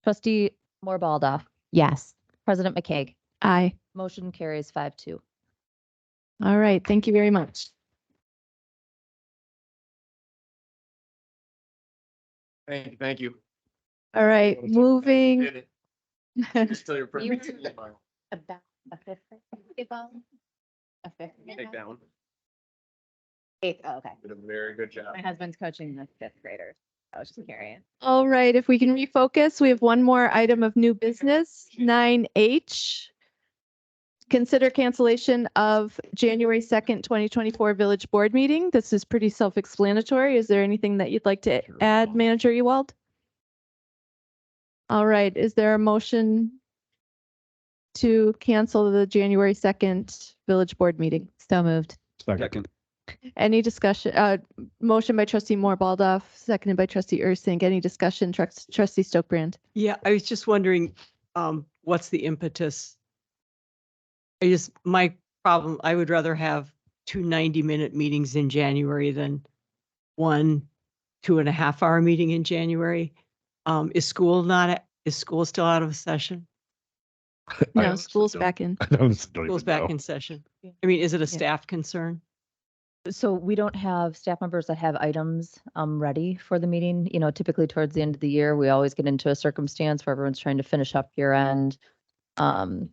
trustee Moore Baldoff, Yes. President McCaig. Aye. Motion carries 5-2. All right, thank you very much. Thank you. All right, moving. Still your perfect. About a fifth grade. A fifth Take down. Eighth. Oh, okay. Did a very good job. My husband's coaching the fifth graders. I was just curious. All right, if we can refocus, we have one more item of new business, 9H. Consider cancellation of January 2nd, 2024 Village Board meeting. This is pretty self-explanatory. Is there anything that you'd like to add, Manager Ewald? All right, is there a motion to cancel the January 2nd Village Board meeting? So moved. Second. Any discussion? Motion by trustee Moore Baldoff, seconded by trustee Ursink. Any discussion? Trustee Stokebrand. Yeah, I was just wondering, what's the impetus? My problem, I would rather have 2 90-minute meetings in January than 1 2.5-hour meeting in January. Is school still out of session? No, school's back in. School's back in session. I mean, is it a staff concern? So we don't have staff members that have items ready for the meeting. Typically towards the end of the year, we always get into a circumstance where everyone's trying to finish up year end. So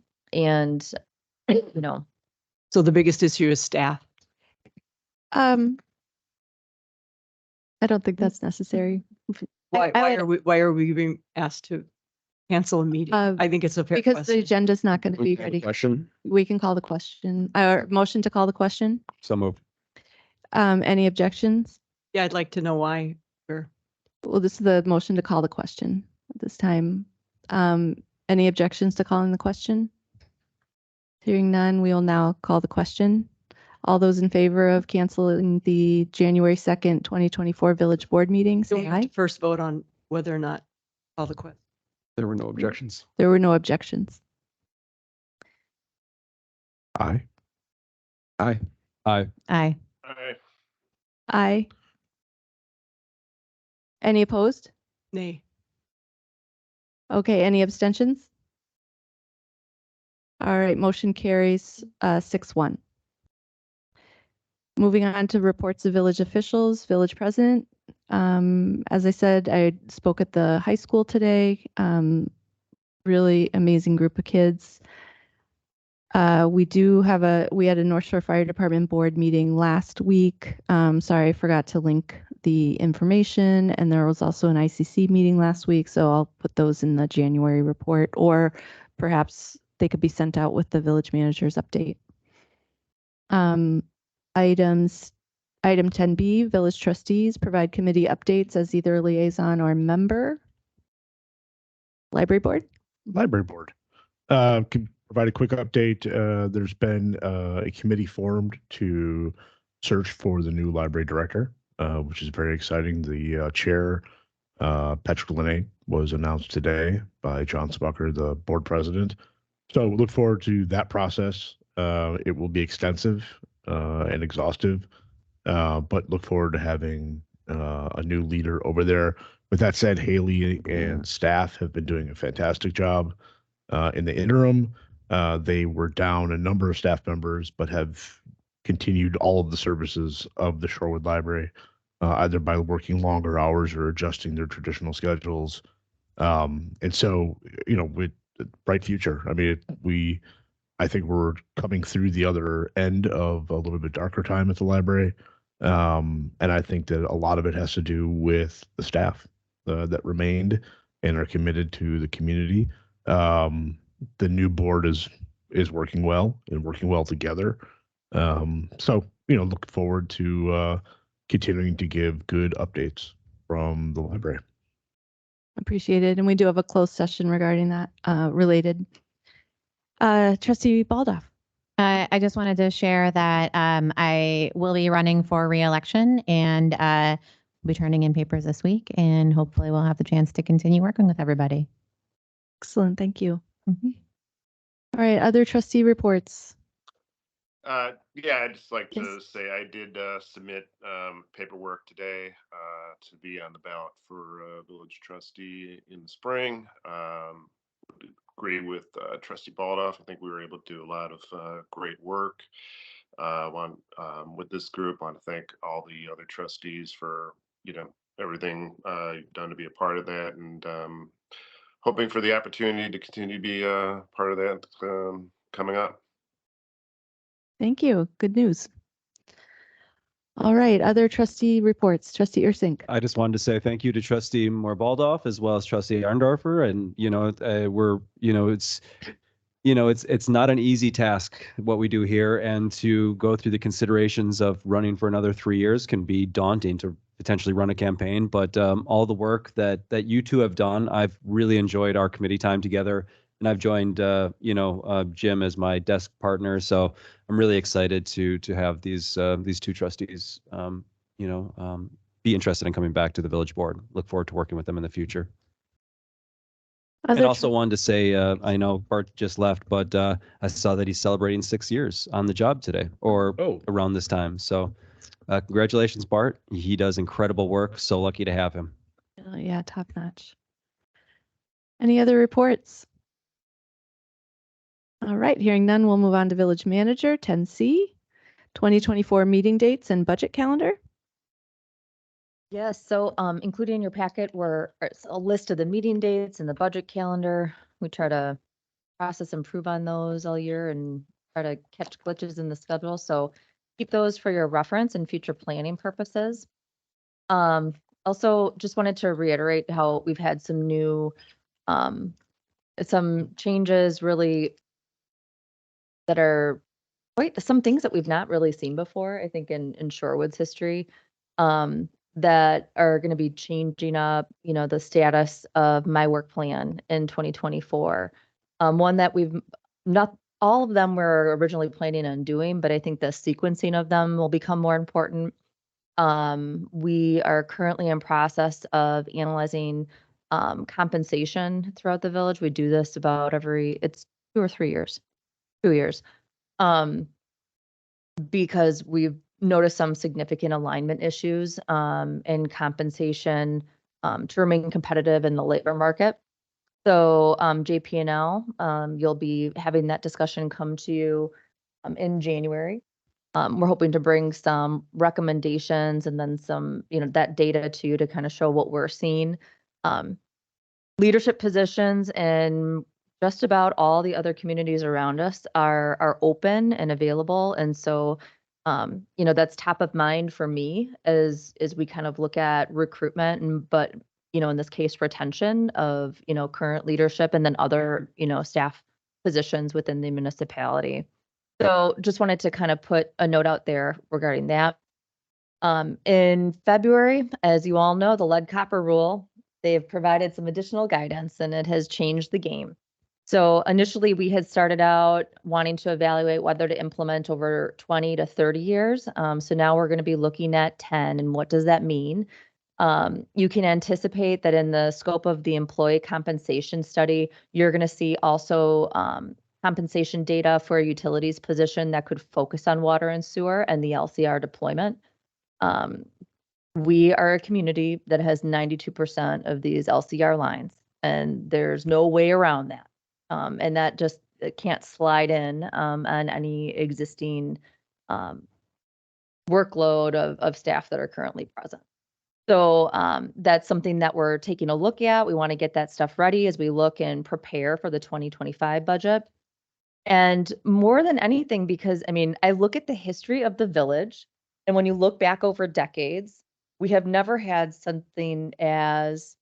the biggest issue is staff. I don't think that's necessary. Why are we being asked to cancel a meeting? I think it's a fair Because question. the agenda's not going to be ready. Question. We can call the question, or motion to call the question. So moved. Any objections? Yeah, I'd like to know why. Well, this is the motion to call the question at this time. Any objections to calling the question? Hearing none, we will now call the question. All those in favor of canceling the January 2nd, 2024 Village Board meeting, So we say have to aye. first vote on whether or not call the question. There were no objections. There were no objections. Aye. Aye. Aye. Aye. Aye. Aye. Any opposed? Nay. Okay, any abstentions? All right, motion carries 6-1. Moving on to reports of village officials, village president. As I said, I spoke at the high school today. Really amazing group of kids. We had a North Shore Fire Department board meeting last week. Sorry, I forgot to link the information, and there was also an ICC meeting last week, so I'll put those in the January report, or perhaps they could be sent out with the village manager's update. Item 10B, village trustees provide committee updates as either liaison or member. Library board? Library board. Can provide a quick update. There's been a committee formed to search for the new library director, which is very exciting. The chair, Patrick Linne, was announced today by John Smucker, the board president. So look forward to that process. It will be extensive and exhaustive, but look forward to having a new leader over there. With that said, Haley and staff have been doing a fantastic job in the interim. They were down a number of staff members, but have continued all of the services of the Shorewood Library, either by working longer hours or adjusting their traditional schedules. And so, with a bright future. I mean, I think we're coming through the other end of a little bit darker time at the library. And I think that a lot of it has to do with the staff that remained and are committed to the community. The new board is working well and working well together. So, look forward to continuing to give good updates from the library. Appreciate it. And we do have a closed session regarding that related. Trustee Baldoff. I just wanted to share that I will be running for re-election and be turning in papers this week, and hopefully we'll have the chance to continue working with everybody. Excellent. Thank you. All right. Other trustee reports. Yeah, I'd just like to say I did submit paperwork today to be on the ballot for village trustee in the spring. Agree with Trustee Baldoff. I think we were able to do a lot of great work with this group. I want to thank all the other trustees for everything you've done to be a part of that, and hoping for the opportunity to continue to be a part of that coming up. Thank you. Good news. All right. Other trustee reports. Trustee Ursink. I just wanted to say thank you to Trustee Moore-Baldoff as well as Trustee Arndorfer. And, it's not an easy task what we do here, and to go through the considerations of running for another 3 years can be daunting to potentially run a campaign. But all the work that you two have done, I've really enjoyed our committee time together, and I've joined Jim as my desk partner. So I'm really excited to have these two trustees be interested in coming back to the village board. Look forward to working with them in the future. And also wanted to say, I know Bart just left, but I saw that he's celebrating 6 years on the job today, or around this time. So congratulations, Bart. He does incredible work. So lucky to have him. Yeah, top notch. Any other reports? All right, hearing none, we'll move on to village manager, 10C, 2024 meeting dates and budget calendar. Yes, so included in your packet were a list of the meeting dates and the budget calendar. We try to process and improve on those all year and try to catch glitches in the schedule. So keep those for your reference and future planning purposes. Also, just wanted to reiterate how we've had some new, some changes really that are quite some things that we've not really seen before, I think in Shorewood's history. That are going to be changing up, the status of my work plan in 2024. One that not all of them were originally planning on doing, but I think the sequencing of them will become more important. We are currently in process of analyzing compensation throughout the village. We do this about it's 2 or 3 years, 2 years, because we've noticed some significant alignment issues in compensation to remain competitive in the labor market. So JP&L, you'll be having that discussion come to you in January. We're hoping to bring some recommendations and then some, that data to you to kind of show what we're seeing. Leadership positions and just about all the other communities around us are open and available. And so, that's top of mind for me as we kind of look at recruitment but, in this case, retention of, current leadership and then other, staff positions within the municipality. So just wanted to kind of put a note out there regarding that. In February, as you all know, the lead copper rule, they've provided some additional guidance and it has changed the game. So initially we had started out wanting to evaluate whether to implement over 20 to 30 years. So now we're going to be looking at 10. And what does that mean? You can anticipate that in the scope of the employee compensation study, you're going to see also compensation data for a utilities position that could focus on water and sewer and the LCR deployment. We are a community that has 92% of these LCR lines, and there's no way around that. And that just can't slide in on any existing workload of staff that are currently present. So that's something that we're taking a look at. We want to get that stuff ready as we look and prepare for the 2025 budget. And more than anything, because I look at the history of the village, and when you look back over decades, we have never had something as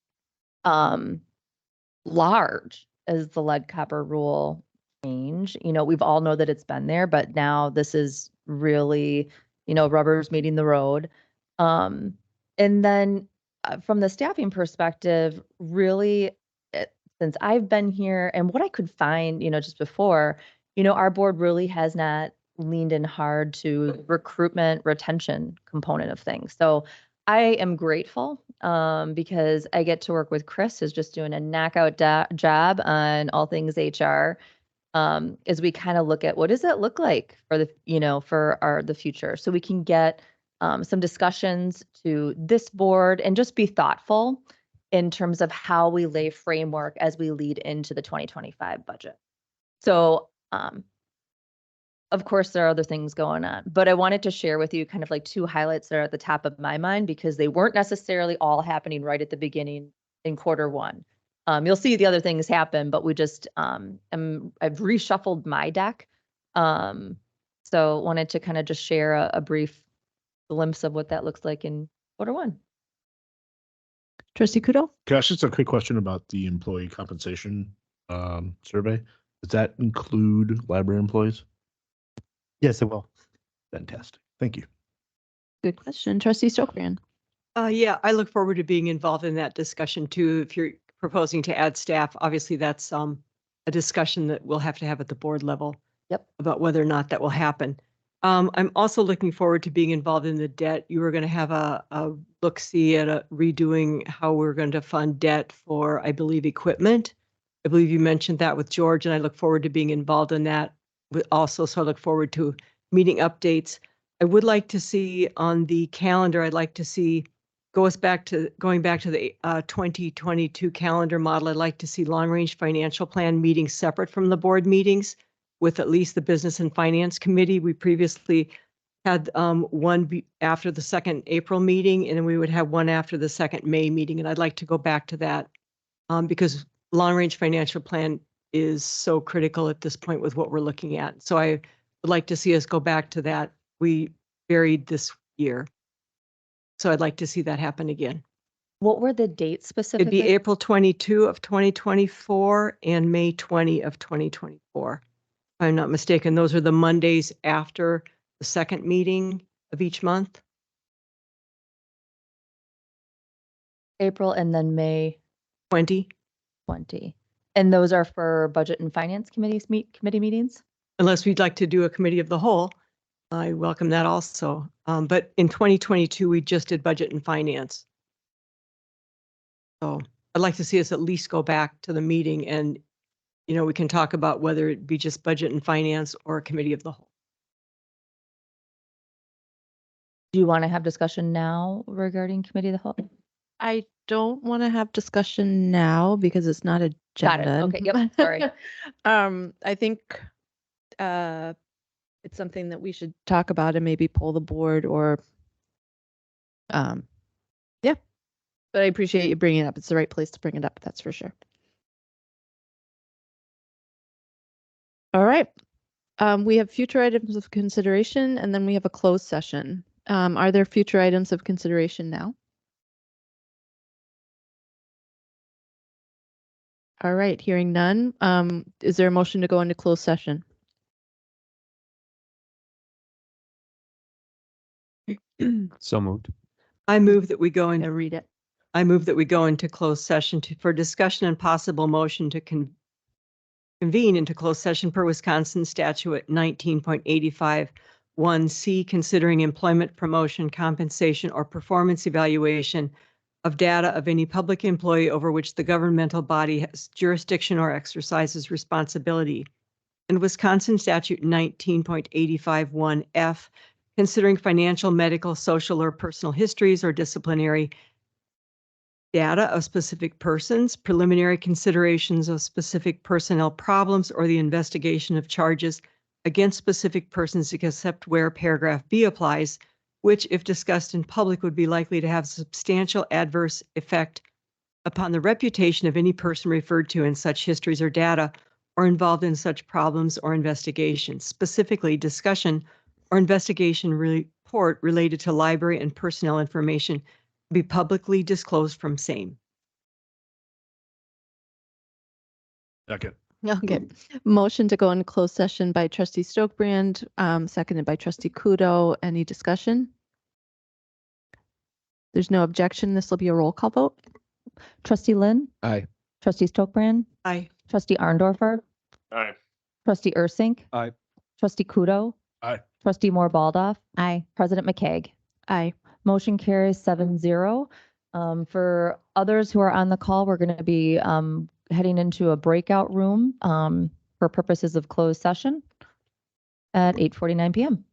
large as the lead copper rule change. We've all know that it's been there, but now this is really, rubber's meeting the road. And then from the staffing perspective, really, since I've been here and what I could find, just before, our board really has not leaned in hard to the recruitment retention component of things. So I am grateful because I get to work with Chris, who's just doing a knockout job on all things HR as we kind of look at what does that look like for the, for the future. So we can get some discussions to this board and just be thoughtful in terms of how we lay framework as we lead into the 2025 budget. So, of course, there are other things going on, but I wanted to share with you kind of like two highlights that are at the top of my mind because they weren't necessarily all happening right at the beginning in Q1. You'll see the other things happen, but we just, I've reshuffled my deck. So wanted to kind of just share a brief glimpse of what that looks like in Q1. Trustee Kudo? Can I ask just a quick question about the employee compensation survey? Does that include library employees? Yes, it will. Fantastic. Thank you. Good question. Trustee Stokbrand. Yeah, I look forward to being involved in that discussion too. If you're proposing to add staff, obviously that's a discussion that we'll have to have at the board level. Yep. About whether or not that will happen. I'm also looking forward to being involved in the debt. You were going to have a look-see at redoing how we're going to fund debt for, I believe, equipment. I believe you mentioned that with George, and I look forward to being involved in that. Also, so I look forward to meeting updates. I would like to see on the calendar, I'd like to see going back to the 2022 calendar model. I'd like to see long-range financial plan meetings separate from the board meetings with at least the Business and Finance Committee. We previously had one after the second April meeting, and then we would have one after the second May meeting. And I'd like to go back to that because long-range financial plan is so critical at this point with what we're looking at. So I would like to see us go back to that. We varied this year. So I'd like to see that happen again. What were the dates specifically? It'd be April 22 of 2024 and May 20 of 2024. If I'm not mistaken, those are the Mondays after the second meeting of each month. April and then May 20. And those are for Budget and Finance committee meetings? Unless we'd like to do a committee of the whole, I welcome that also. But in 2022, we just did Budget and Finance. So I'd like to see us at least go back to the meeting and, we can talk about whether it be just Budget and Finance or a committee of the whole. Do you want to have discussion now regarding committee of the whole? I don't want to have discussion now because it's not Got it. agenda. Okay, yep, sorry. I think it's something that we should talk about and maybe poll the board or, yeah. But I appreciate you bringing it up. It's the right place to bring it up. That's for sure. All right. We have future items of consideration and then we have a closed session. Are there future items of consideration now? All right, hearing none. Is there a motion to go into closed session? So moved. I move that we go Yeah, in. read it. I move that we go into closed session for discussion and possible motion to convene into closed session per Wisconsin statute 19.85 1C, considering employment, promotion, compensation, or performance evaluation of data of any public employee over which the governmental body has jurisdiction or exercises responsibility. And Wisconsin statute 19.85 1F, considering financial, medical, social, or personal histories or disciplinary data of specific persons, preliminary considerations of specific personnel problems, or the investigation of charges against specific persons, except where paragraph B applies, which, if discussed in public, would be likely to have substantial adverse effect upon the reputation of any person referred to in such histories or data or involved in such problems or investigations. Specifically, discussion or investigation report related to library and personnel information be publicly disclosed from same. Second. Okay. Motion to go into closed session by trustee Stokebrand, seconded by trustee Kudo. Any discussion? There's no objection. This will be a roll call vote. Trustee Lynn, Aye. trustee Stokebrand, Aye. trustee Arndorfer, Aye. trustee Ursink, Aye. trustee Kudo, Aye. trustee Moore Baldoff, Aye. President McKeag. Aye. Motion carries 7-0. For others who are on the call, we're going to be heading into a breakout room for purposes of closed session at 8:49 p.m.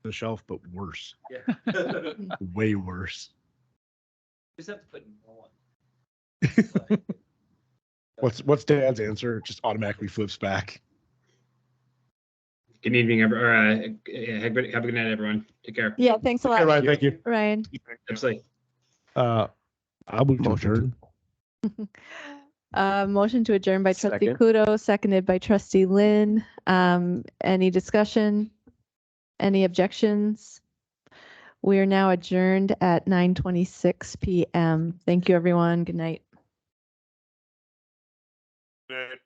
the shelf, but worse. Yeah. Way worse. Just have to put in one. What's Dad's answer? Just automatically flips back. Good evening, have a good night, everyone. Take care. Yeah, thanks a lot. Okay, Ryan, thank you. Ryan. Absolutely. I'll move to adjourn. Motion to adjourn by trustee Second. Kudo, seconded by trustee Lynn. Any discussion? Any objections? We are now adjourned at 9:26 p.m. Thank you, everyone. Good night. Good.